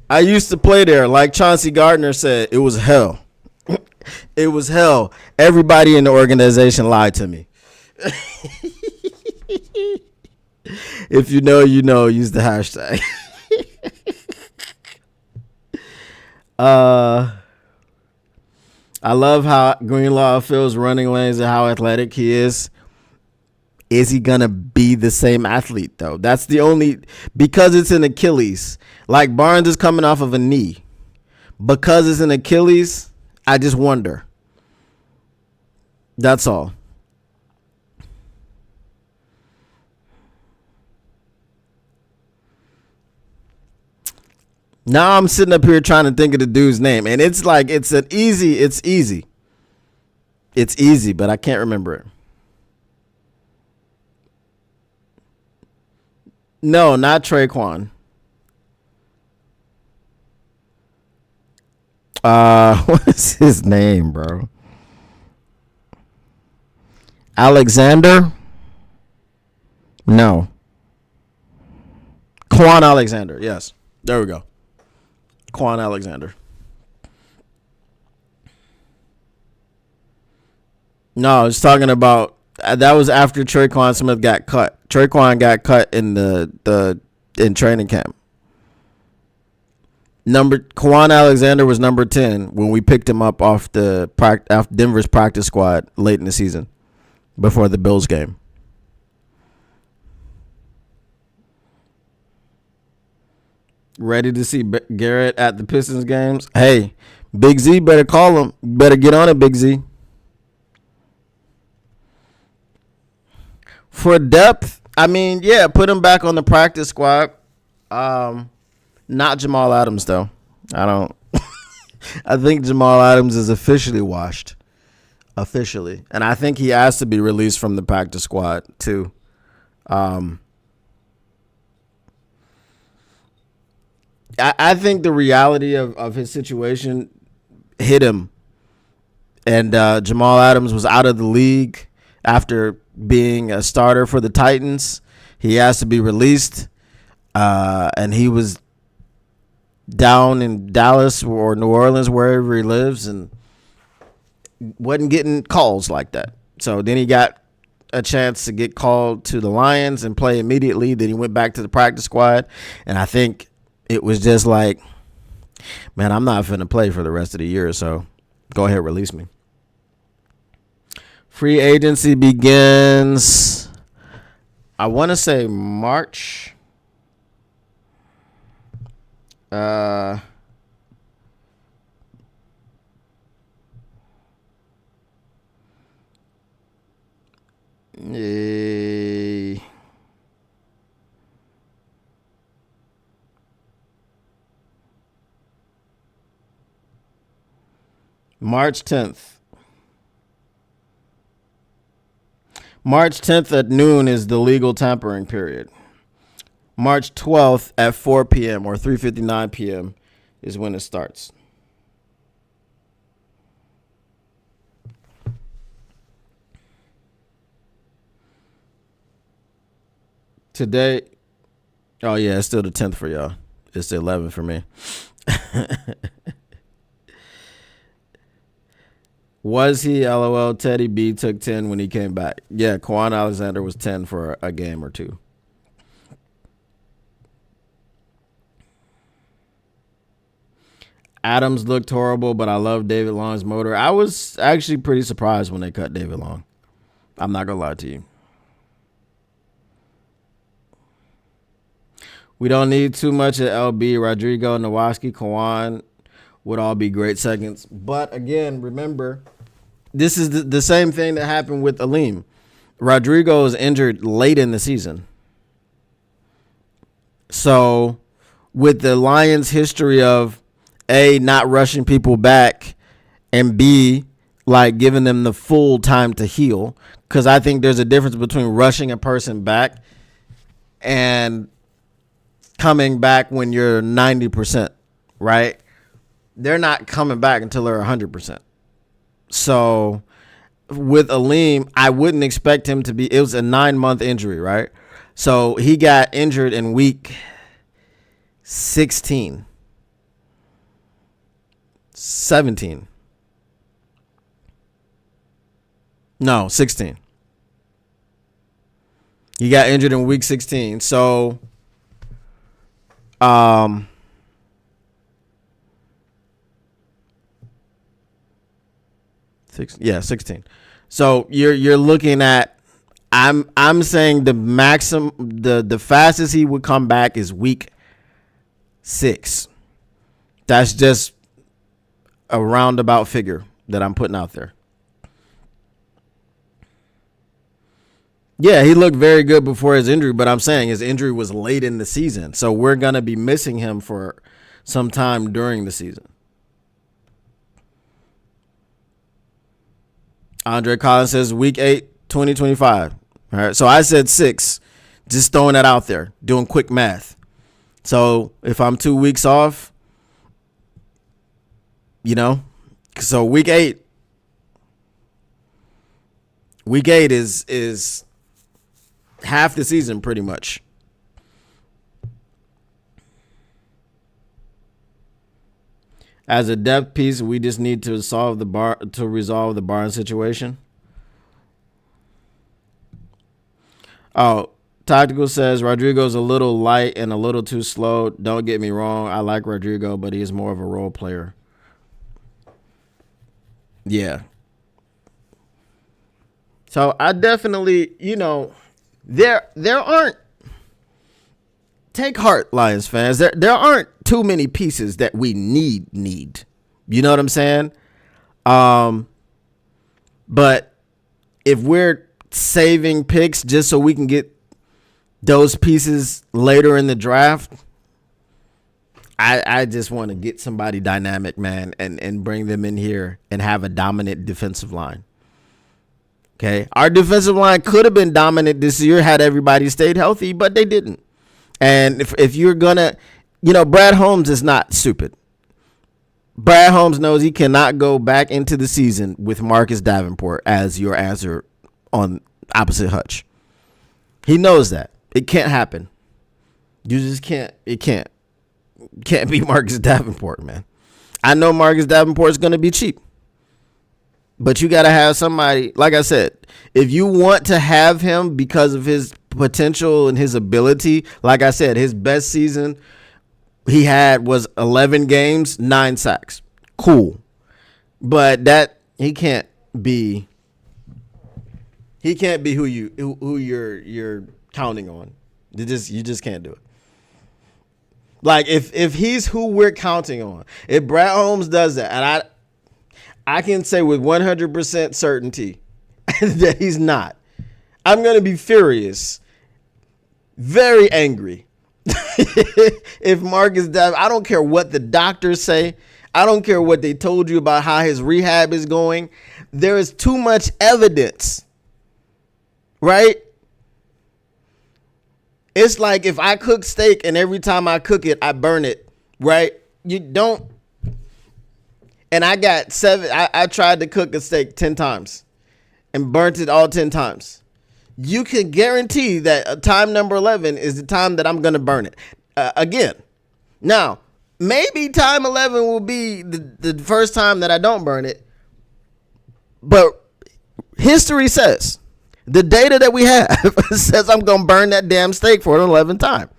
Speaker 1: I used to play there. Like Chauncey Gardner said, it was hell. It was hell. Everybody in the organization lied to me. If you know, you know. Use the hashtag. I love how Greenlaw feels running lanes and how athletic he is. Is he going to be the same athlete, though? That's the only... Because it's an Achilles. Like Barnes is coming off of a knee. Because it's an Achilles, I just wonder. That's all. Now I'm sitting up here trying to think of the dude's name. And it's like, it's easy, but I can't remember it. No, not Traquan. What's his name, bro? Alexander? No. Quan Alexander, yes. There we go. Quan Alexander. No, I was talking about that was after Traquan Smith got cut. Traquan got cut in in training camp. Quan Alexander was number 10 when we picked him up off Denver's practice squad late in the season before the Bills game. Ready to see Garrett at the Pistons games? Hey, Big Z, better call him. Better get on it, Big Z. For depth, I mean, yeah, put him back on the practice squad. Not Jamal Adams, though. I think Jamal Adams is officially washed. Officially. And I think he has to be released from the practice squad, too. I think the reality of his situation hit him. And Jamal Adams was out of the league after being a starter for the Titans. He has to be released. And he was down in Dallas or New Orleans, wherever he lives, and wasn't getting calls like that. So then he got a chance to get called to the Lions and play immediately. Then he went back to the practice squad. And I think it was just like, man, I'm not finna play for the rest of the year, so go ahead, release me. Free agency begins, I want to say March. March 10th. March 10th at noon is the legal tampering period. March 12th at 4 p.m. or 3:59 p.m. is when it starts. Today, oh yeah, it's still the 10th for y'all. It's the 11th for me. Was he? LOL. Teddy B took 10 when he came back. Yeah, Quan Alexander was 10 for a game or two. Adams looked horrible, but I love David Long's motor. I was actually pretty surprised when they cut David Long. I'm not going to lie to you. We don't need too much at LB. Rodrigo, Nowaski, Kawan would all be great seconds. But again, remember, this is the same thing that happened with Aleem. Rodrigo is injured late in the season. So with the Lions' history of A, not rushing people back, and B, like giving them the full time to heal, because I think there's a difference between rushing a person back and coming back when you're 90%, right? They're not coming back until they're 100%. So with Aleem, I wouldn't expect him to be, it was a 9-month injury, right? So he got injured in week 17. No, 16. He got injured in week 16. So, 16. So you're looking at, I'm saying the maximum, the fastest he would come back is week 6. That's just a roundabout figure that I'm putting out there. Yeah, he looked very good before his injury, but I'm saying his injury was late in the season. So we're going to be missing him for some time during the season. Andre Collins says week 8, 2025. All right. So I said 6, just throwing that out there, doing quick math. So if I'm 2 weeks off, so week 8 is half the season pretty much. As a depth piece, we just need to resolve the Barnes situation. Oh, Tactical says Rodrigo's a little light and a little too slow. Don't get me wrong, I like Rodrigo, but he is more of a role player. Yeah. So I definitely, there aren't, take heart, Lions fans. There aren't too many pieces that we need. You know what I'm saying? But if we're saving picks just so we can get those pieces later in the draft, I just want to get somebody dynamic, man, and bring them in here and have a dominant defensive line. Okay, our defensive line could have been dominant this year had everybody stayed healthy, but they didn't. And if you're gonna, Brad Holmes is not stupid. Brad Holmes knows he cannot go back into the season with Marcus Davenport as your answer on opposite Hutch. He knows that. It can't happen. You just can't. It can't. Can't be Marcus Davenport, man. I know Marcus Davenport is going to be cheap. But you got to have somebody, like I said, if you want to have him because of his potential and his ability, like I said, his best season he had was 11 games, 9 sacks. Cool. But he can't be who you're counting on. You just can't do it. Like if he's who we're counting on, if Brad Holmes does that, and I can say with 100% certainty that he's not, I'm going to be furious, very angry. If Marcus Davenport, I don't care what the doctors say. I don't care what they told you about how his rehab is going. There is too much evidence, right? It's like if I cook steak and every time I cook it, I burn it, right? You don't. And I got 7. I tried to cook a steak 10 times and burnt it all 10 times. You can guarantee that time number 11 is the time that I'm going to burn it again. Now, maybe time 11 will be the first time that I don't burn it. But history says, the data that we have says I'm going to burn that damn steak for an 11th time.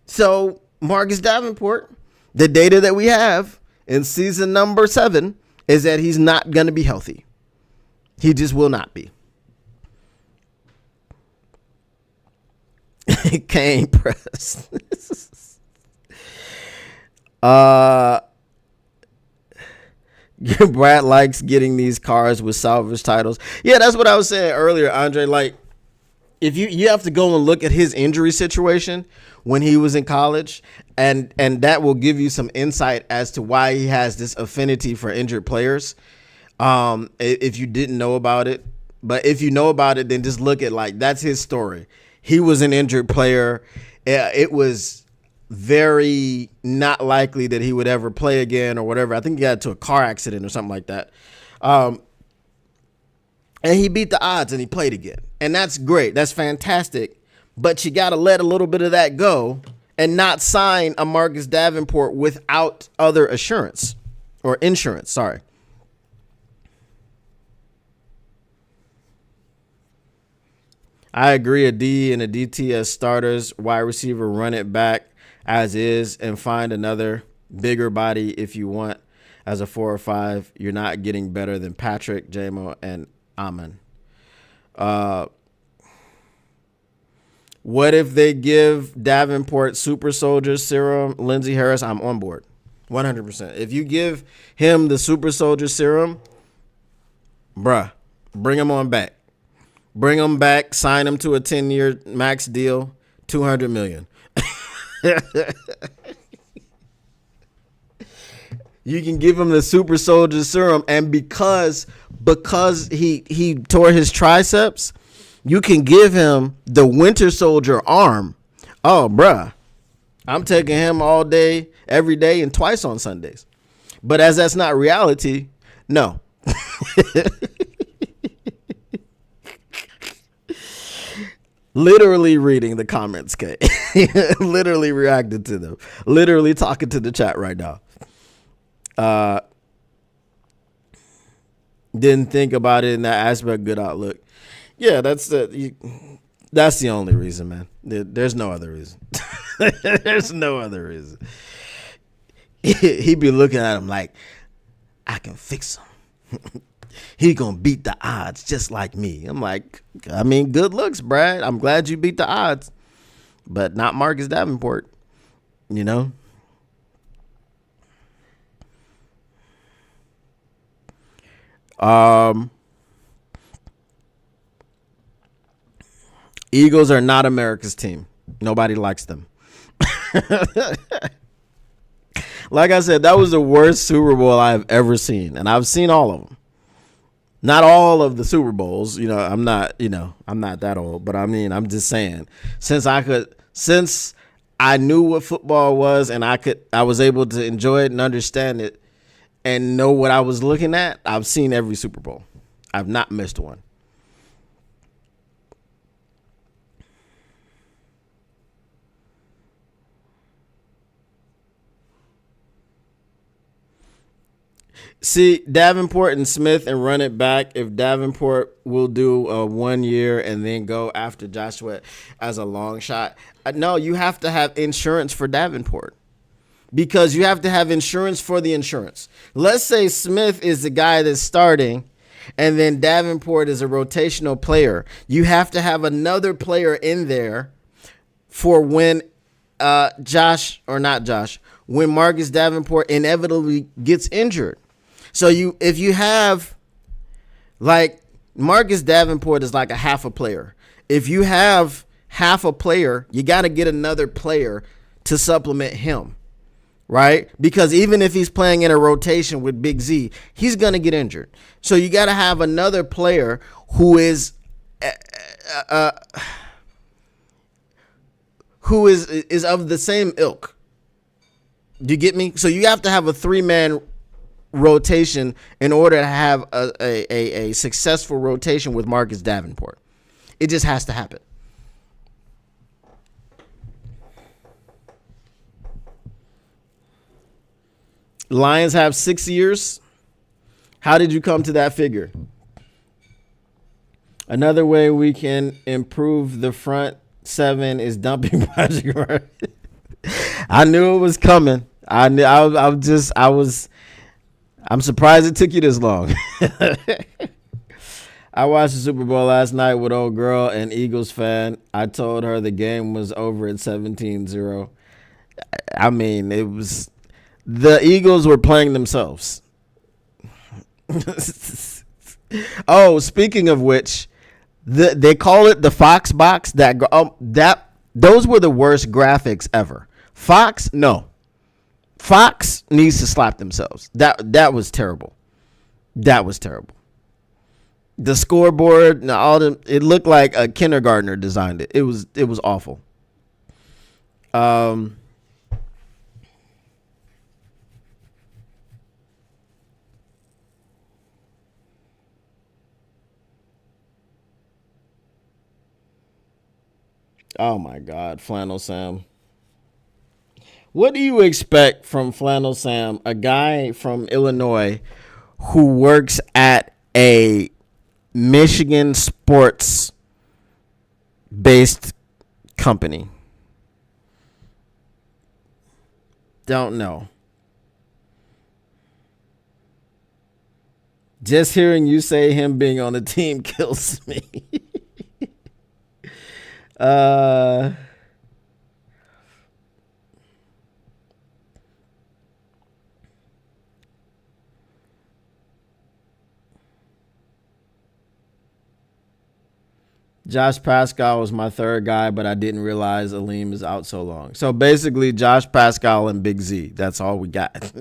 Speaker 1: So, Marcus Davenport, the data that we have in season number 7 is that he's not going to be healthy. He just will not be. Kane press. Brad likes getting these cars with salvage titles. Yeah, that's what I was saying earlier, Andre. Like, if you have to go and look at his injury situation when he was in college, and that will give you some insight as to why he has this affinity for injured players. If you didn't know about it, but if you know about it, then just look at, like, that's his story. He was an injured player. It was very not likely that he would ever play again or whatever. I think he got into a car accident or something like that. And he beat the odds and he played again. And that's great. That's fantastic. But you got to let a little bit of that go and not sign a Marcus Davenport without other assurance or insurance. Sorry. I agree. A D and a DT as starters, wide receiver, run it back as is and find another bigger body if you want. As a 4 or 5, you're not getting better than Patrick, Jamo, and Amon. What if they give Davenport super soldier serum, Lindsey Harris? I'm on board. 100%. If you give him the super soldier serum, bruh, bring him on back. Bring him back, sign him to a 10-year max deal, $200 million. You can give him the super soldier serum, and because he tore his triceps, you can give him the winter soldier arm. Oh, bruh, I'm taking him all day, every day, and twice on Sundays. But as that's not reality, no. Literally reading the comments, Kay. Literally reacting to them. Literally talking to the chat right now. Didn't think about it in that aspect. Good outlook. Yeah, that's the only reason, man. There's no other reason. There's no other reason. He be looking at him like, I can fix him. He gonna beat the odds just like me. I'm like, I mean, good looks, Brad. I'm glad you beat the odds, but not Marcus Davenport, you know? Eagles are not America's team. Nobody likes them. Like I said, that was the worst Super Bowl I've ever seen, and I've seen all of them. Not all of the Super Bowls, I'm not that old, but I mean, I'm just saying, since I knew what football was, and I was able to enjoy it and understand it and know what I was looking at. I've seen every Super Bowl. I've not missed one. See, Davenport and Smith and run it back. If Davenport will do a 1 year and then go after Joshua as a long shot. No, you have to have insurance for Davenport because you have to have insurance for the insurance. Let's say Smith is the guy that's starting and then Davenport is a rotational player. You have to have another player in there for when when Marcus Davenport inevitably gets injured. So if you have, like, Marcus Davenport is like a half a player. If you have half a player, you got to get another player to supplement him, right? Because even if he's playing in a rotation with Big Z, he's going to get injured. So you got to have another player who is of the same ilk. Do you get me? So you have to have a 3-man rotation in order to have a successful rotation with Marcus Davenport. It just has to happen. Lions have 6 years. How did you come to that figure? Another way we can improve the front 7 is dumping Project. I knew it was coming. I'm surprised it took you this long. I watched the Super Bowl last night with old girl, an Eagles fan. I told her the game was over at 17-0. I mean, the Eagles were playing themselves. Oh, speaking of which, they call it the Fox box. Those were the worst graphics ever. Fox, no. Fox needs to slap themselves. That was terrible. That was terrible. The scoreboard, it looked like a kindergartner designed it. It was awful. Oh my God, Flannel Sam. What do you expect from Flannel Sam, a guy from Illinois who works at a Michigan sports based company? Don't know. Just hearing you say him being on the team kills me. Josh Pascal was my third guy, but I didn't realize Aleem is out so long. So basically, Josh Pascal and Big Z. That's all we got.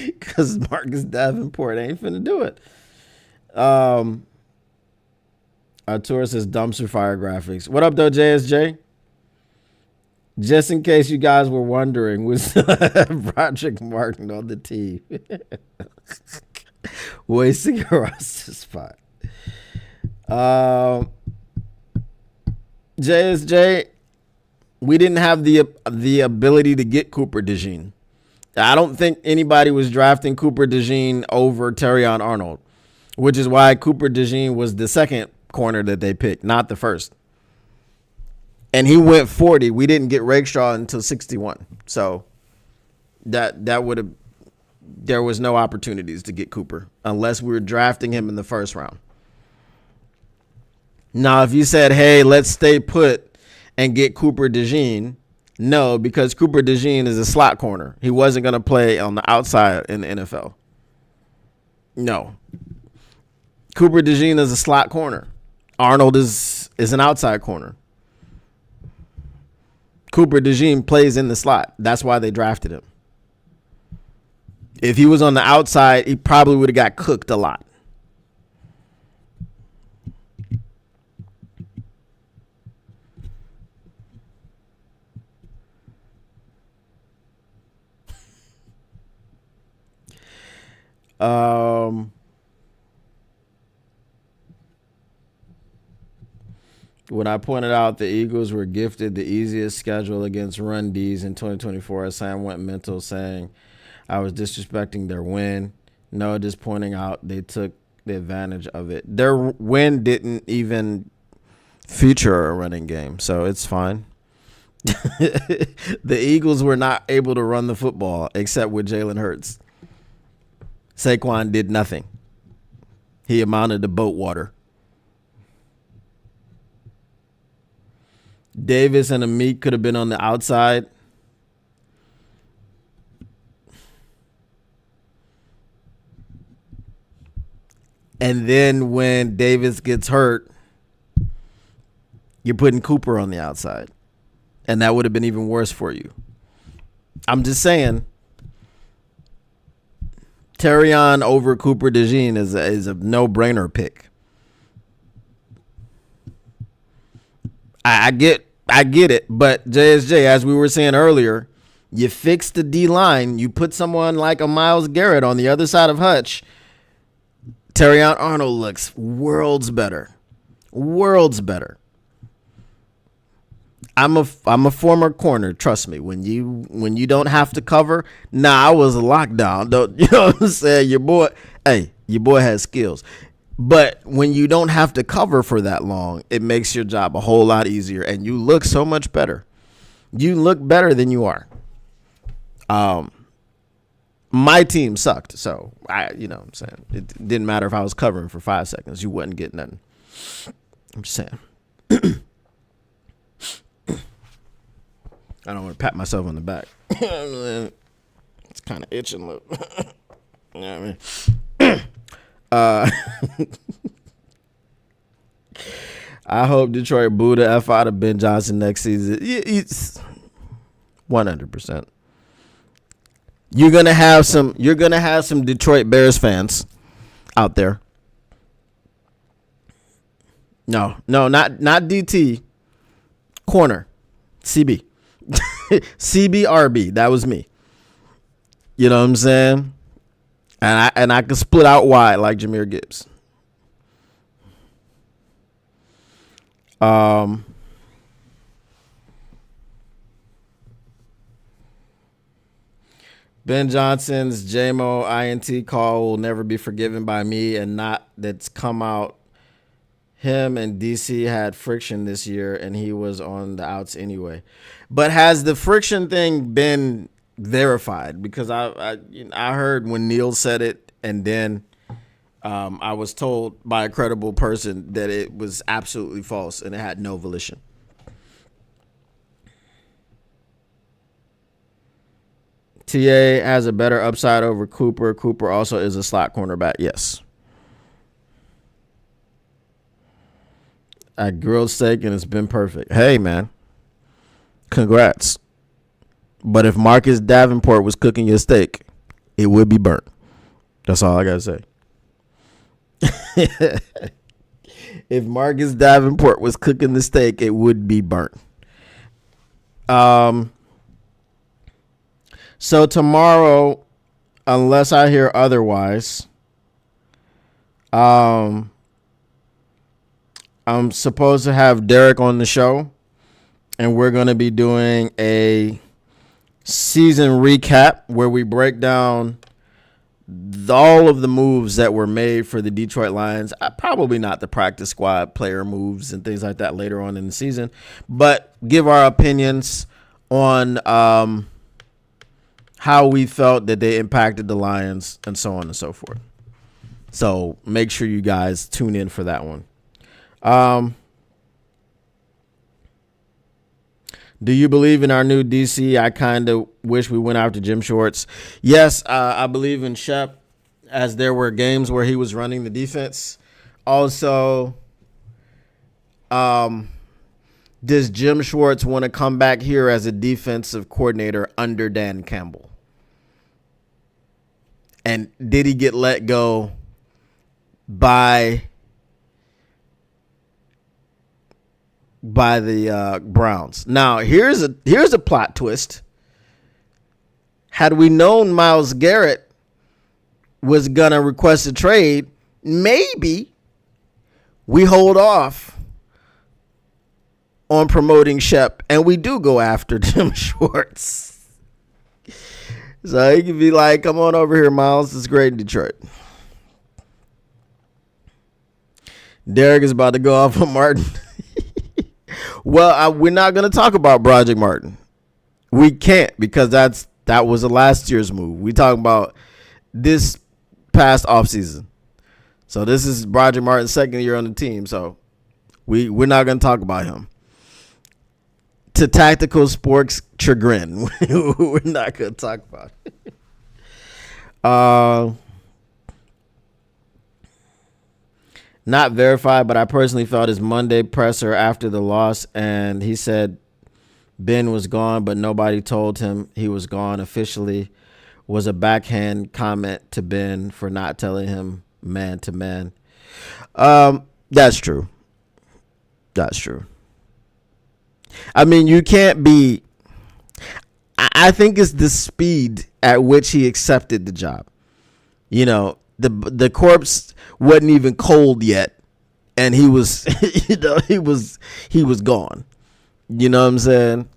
Speaker 1: Because Marcus Davenport ain't finna do it. Artur says dumpster fire graphics. What up, though, JSJ? Just in case you guys were wondering, was Roderick Martin on the team? Wasting a roster spot. JSJ, we didn't have the ability to get Cooper DeJean. I don't think anybody was drafting Cooper DeJean over Terrion Arnold, which is why Cooper DeJean was the second corner that they picked, not the first. And he went 40. We didn't get Rakestraw until 61. So that would have, there was no opportunities to get Cooper unless we were drafting him in the first round. Now, if you said, hey, let's stay put and get Cooper DeJean, no, because Cooper DeJean is a slot corner. He wasn't going to play on the outside in the NFL. No. Cooper DeJean is a slot corner. Arnold is an outside corner. Cooper DeJean plays in the slot. That's why they drafted him. If he was on the outside, he probably would have got cooked a lot. When I pointed out the Eagles were gifted the easiest schedule against run Ds in 2024, Sam went mental saying I was disrespecting their win. No, just pointing out they took the advantage of it. Their win didn't even feature a running game, so it's fine. The Eagles were not able to run the football except with Jalen Hurts. Saquon did nothing. He amounted to boat water. Davis and Amik could have been on the outside. And then when Davis gets hurt, you're putting Cooper on the outside. And that would have been even worse for you. I'm just saying, Terrion over Cooper DeJean is a no-brainer pick. I get it, but JSJ, as we were saying earlier, you fix the D-line, you put someone like a Myles Garrett on the other side of Hutch, Terrion Arnold looks worlds better. Worlds better. I'm a former corner. Trust me. When you don't have to cover, I was a lockdown. Don't you know what I'm saying? Your boy has skills. But when you don't have to cover for that long, it makes your job a whole lot easier, and you look so much better. You look better than you are. My team sucked, so you know what I'm saying. It didn't matter if I was covering for 5 seconds. You wasn't getting nothing. I'm just saying. I don't want to pat myself on the back. It's kind of itching. Look. You know what I mean? I hope Detroit boo the F out of Ben Johnson next season. It's 100%. You're gonna have some Detroit Bears fans out there. No, not DT. Corner. CB. CBRB. That was me. You know what I'm saying? And I can split out wide like Jahmyr Gibbs. Ben Johnson's JMO INT call will never be forgiven by me, and not that's come out. Him and DC had friction this year, and he was on the outs anyway. But has the friction thing been verified? Because I heard when Neil said it, and then I was told by a credible person that it was absolutely false and it had no volition. TA has a better upside over Cooper. Cooper also is a slot cornerback. Yes. I grilled steak and it's been perfect. Hey, man. Congrats. But if Marcus Davenport was cooking your steak, it would be burnt. That's all I got to say. If Marcus Davenport was cooking the steak, it would be burnt. So tomorrow, unless I hear otherwise, I'm supposed to have Derek on the show, and we're going to be doing a season recap where we break down all of the moves that were made for the Detroit Lions. Probably not the practice squad player moves and things like that later on in the season, but give our opinions on how we felt that they impacted the Lions and so on and so forth. So make sure you guys tune in for that one. Do you believe in our new DC? I kind of wish we went after Jim Schwartz. Yes, I believe in Shep, as there were games where he was running the defense. Also, does Jim Schwartz want to come back here as a defensive coordinator under Dan Campbell? And did he get let go by the Browns? Now, here's a plot twist. Had we known Myles Garrett was going to request a trade, maybe we hold off on promoting Shep and we do go after Jim Schwartz. So he could be like, come on over here, Miles. It's great in Detroit. Derek is about to go off on Martin. Well, we're not going to talk about Broderick Martin. We can't, because that was a last year's move. We talking about this past offseason. So this is Broderick Martin's second year on the team. So we're not going to talk about him. To Tactical Sports chagrin, we're not going to talk about it. Not verified, but I personally felt his Monday presser after the loss, and he said Ben was gone, but nobody told him he was gone officially, was a backhand comment to Ben for not telling him man to man. That's true. That's true. I mean, you can't be. I think it's the speed at which he accepted the job. You know, the corpse wasn't even cold yet, and he was, he was gone. You know what I'm saying?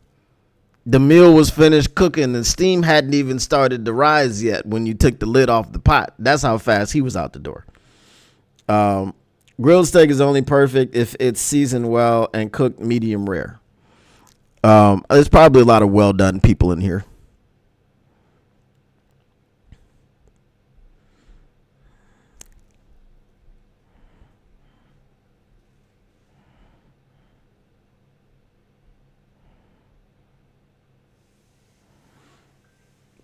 Speaker 1: The meal was finished cooking, and steam hadn't even started to rise yet when you took the lid off the pot. That's how fast he was out the door. Grilled steak is only perfect if it's seasoned well and cooked medium rare. There's probably a lot of well done people in here.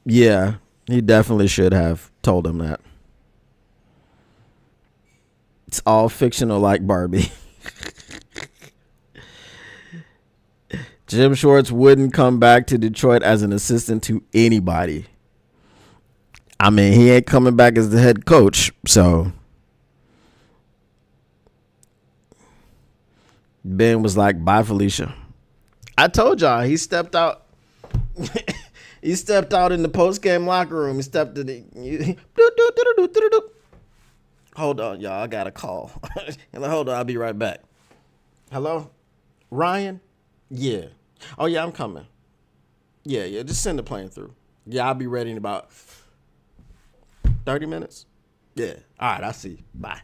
Speaker 1: Yeah, he definitely should have told him that. It's all fictional like Barbie. Jim Schwartz wouldn't come back to Detroit as an assistant to anybody. I mean, he ain't coming back as the head coach, so Ben was like, bye, Felicia. I told y'all, he stepped out. He stepped out in the post-game locker room. He stepped in the... Hold on, y'all. I got a call. Hold on. I'll be right back. Hello? Ryan? Yeah. Oh, yeah, I'm coming. Yeah. Just send the plane through. Yeah, I'll be ready in about 30 minutes. Yeah. All right, I'll see you. Bye.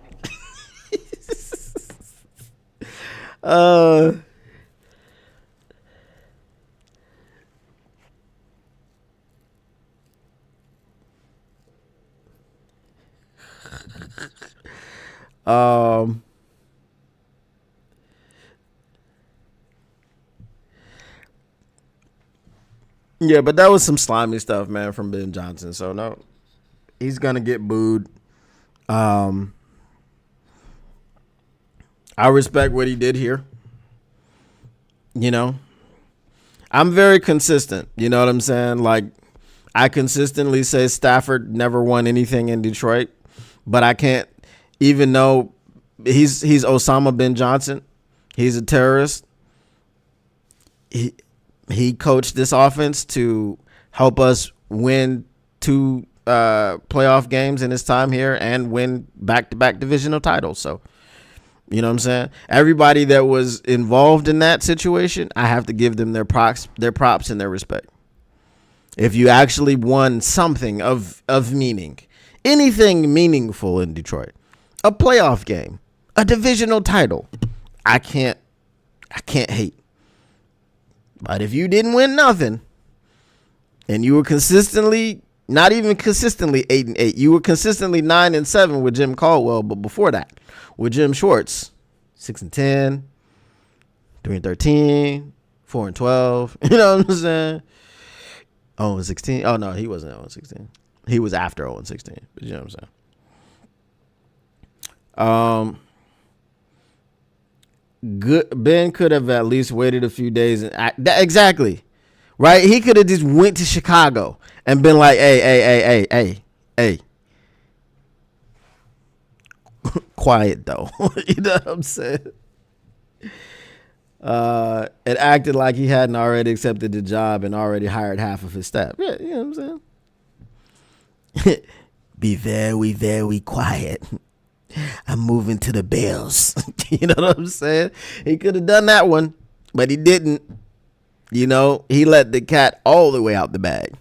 Speaker 1: Yeah, but that was some slimy stuff, man, from Ben Johnson. So no, he's gonna get booed. I respect what he did here. You know, I'm very consistent. You know what I'm saying? Like, I consistently say Stafford never won anything in Detroit, but I can't, even though he's Osama bin Johnson, he's a terrorist. He coached this offense to help us win 2 playoff games in his time here and win back-to-back divisional titles. So, you know what I'm saying? Everybody that was involved in that situation, I have to give them their props and their respect. If you actually won something of meaning, anything meaningful in Detroit, a playoff game, a divisional title, I can't hate. But if you didn't win nothing, and you were consistently, not even consistently 8-8, you were consistently 9-7 with Jim Caldwell, but before that, with Jim Schwartz, 6-10, 3-13, 4-12. You know what I'm saying? 0-16. Oh no, he wasn't 0-16. He was after 0-16. But you know what I'm saying? Good. Ben could have at least waited a few days and exactly, right? He could have just went to Chicago and been like, hey. Quiet though. You know what I'm saying? It acted like he hadn't already accepted the job and already hired half of his staff. Yeah, you know what I'm saying? be very, very quiet. I'm moving to the Bears. You know what I'm saying? He could have done that one, but he didn't. You know, he let the cat all the way out the bag.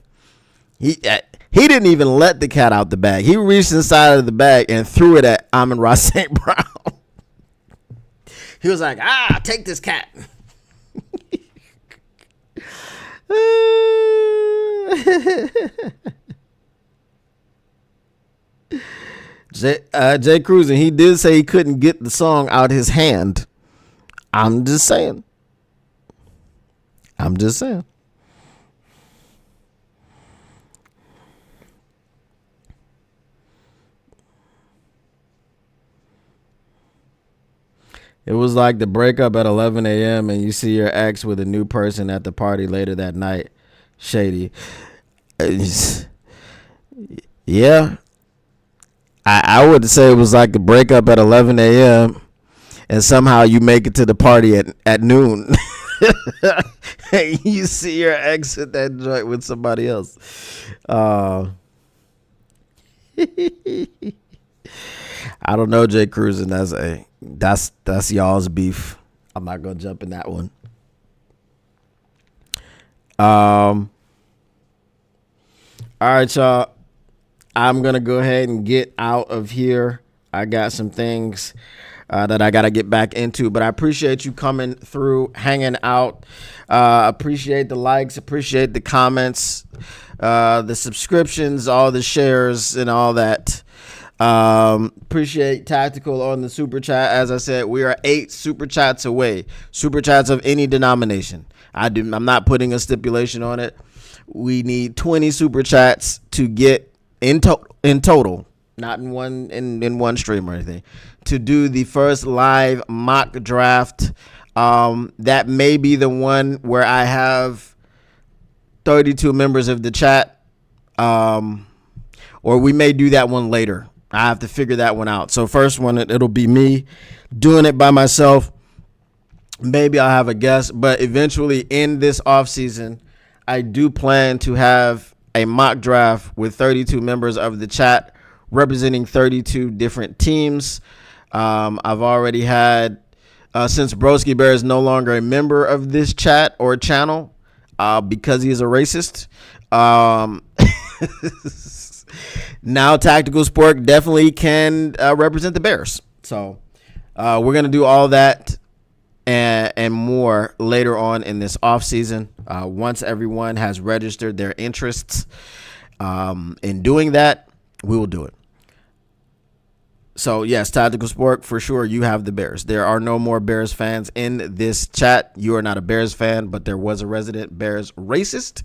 Speaker 1: He didn't even let the cat out the bag. He reached inside of the bag and threw it at Amon-Ra St. Brown. He was like, take this cat. Jay Cruz, and he did say he couldn't get the song out his hand. I'm just saying. It was like the breakup at 11 a.m. and you see your ex with a new person at the party later that night. Shady. Yeah. I would say it was like the breakup at 11 a.m. and somehow you make it to the party at noon. You see your ex at that joint with somebody else. I don't know, Jay Cruz, and that's y'all's beef. I'm not gonna jump in that one. All right, y'all. I'm gonna go ahead and get out of here. I got some things that I gotta get back into, but I appreciate you coming through, hanging out. Appreciate the likes, appreciate the comments, the subscriptions, all the shares, and all that. Appreciate Tactical on the super chat. As I said, we are 8 super chats away. Super chats of any denomination. I'm not putting a stipulation on it. We need 20 super chats to get in total, not in one stream or anything, to do the first live mock draft. That may be the one where I have 32 members of the chat, or we may do that one later. I have to figure that one out. So first one, it'll be me doing it by myself. Maybe I'll have a guest, but eventually in this off season, I do plan to have a mock draft with 32 members of the chat representing 32 different teams. I've already had, since Broski Bear is no longer a member of this chat or channel because he is a racist. Now Tactical Sport definitely can represent the Bears. So we're going to do all that and more later on in this offseason. Once everyone has registered their interests in doing that, we will do it. So, yes, Tactical Sport, for sure, you have the Bears. There are no more Bears fans in this chat. You are not a Bears fan, but there was a resident Bears racist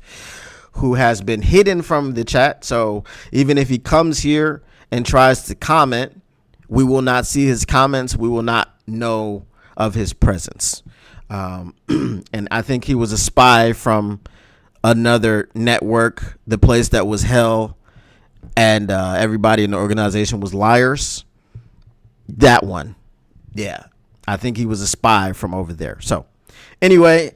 Speaker 1: who has been hidden from the chat. So even if he comes here and tries to comment, we will not see his comments. We will not know of his presence. And I think he was a spy from another network, the place that was hell, and everybody in the organization was liars. That one. Yeah. I think he was a spy from over there. So anyway,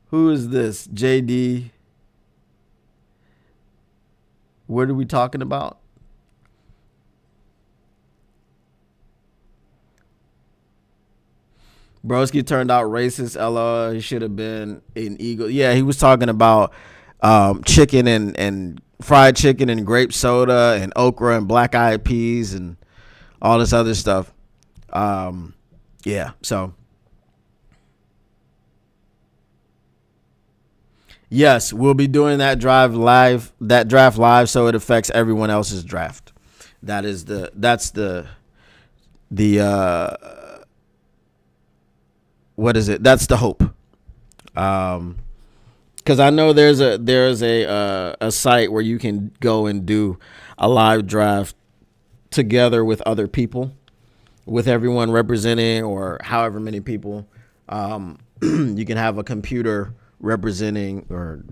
Speaker 1: who is this? JD. What are we talking about? Broski turned out racist. He should have been an Eagle. Yeah, he was talking about chicken and fried chicken and grape soda and okra and black eyed peas and all this other stuff. Yeah, so yes, we'll be doing that draft live, so it affects everyone else's draft. That's the what is it? That's the hope. Because I know there's a site where you can go and do a live draft together with other people, with everyone representing, or however many people. You can have a computer representing or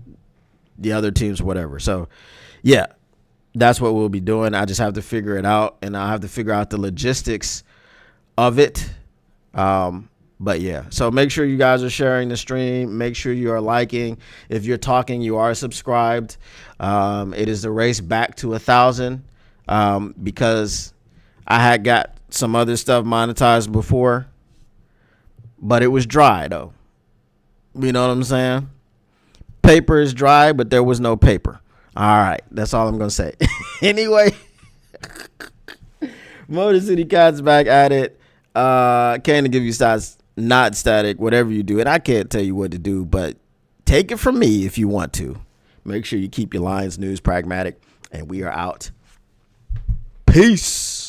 Speaker 1: the other teams, whatever. So yeah, that's what we'll be doing. I just have to figure it out, and I have to figure out the logistics of it. But yeah, so make sure you guys are sharing the stream. Make sure you are liking. If you're talking, you are subscribed. It is the race back to 1,000 because I had got some other stuff monetized before, but it was dry though. You know what I'm saying? Paper is dry, but there was no paper. All right, that's all I'm gonna say. Anyway, Motor City Cat's back at it. Came to give you stats. Not static, whatever you do. And I can't tell you what to do, but take it from me if you want to. Make sure you keep your Lions news pragmatic. And we are out. Peace.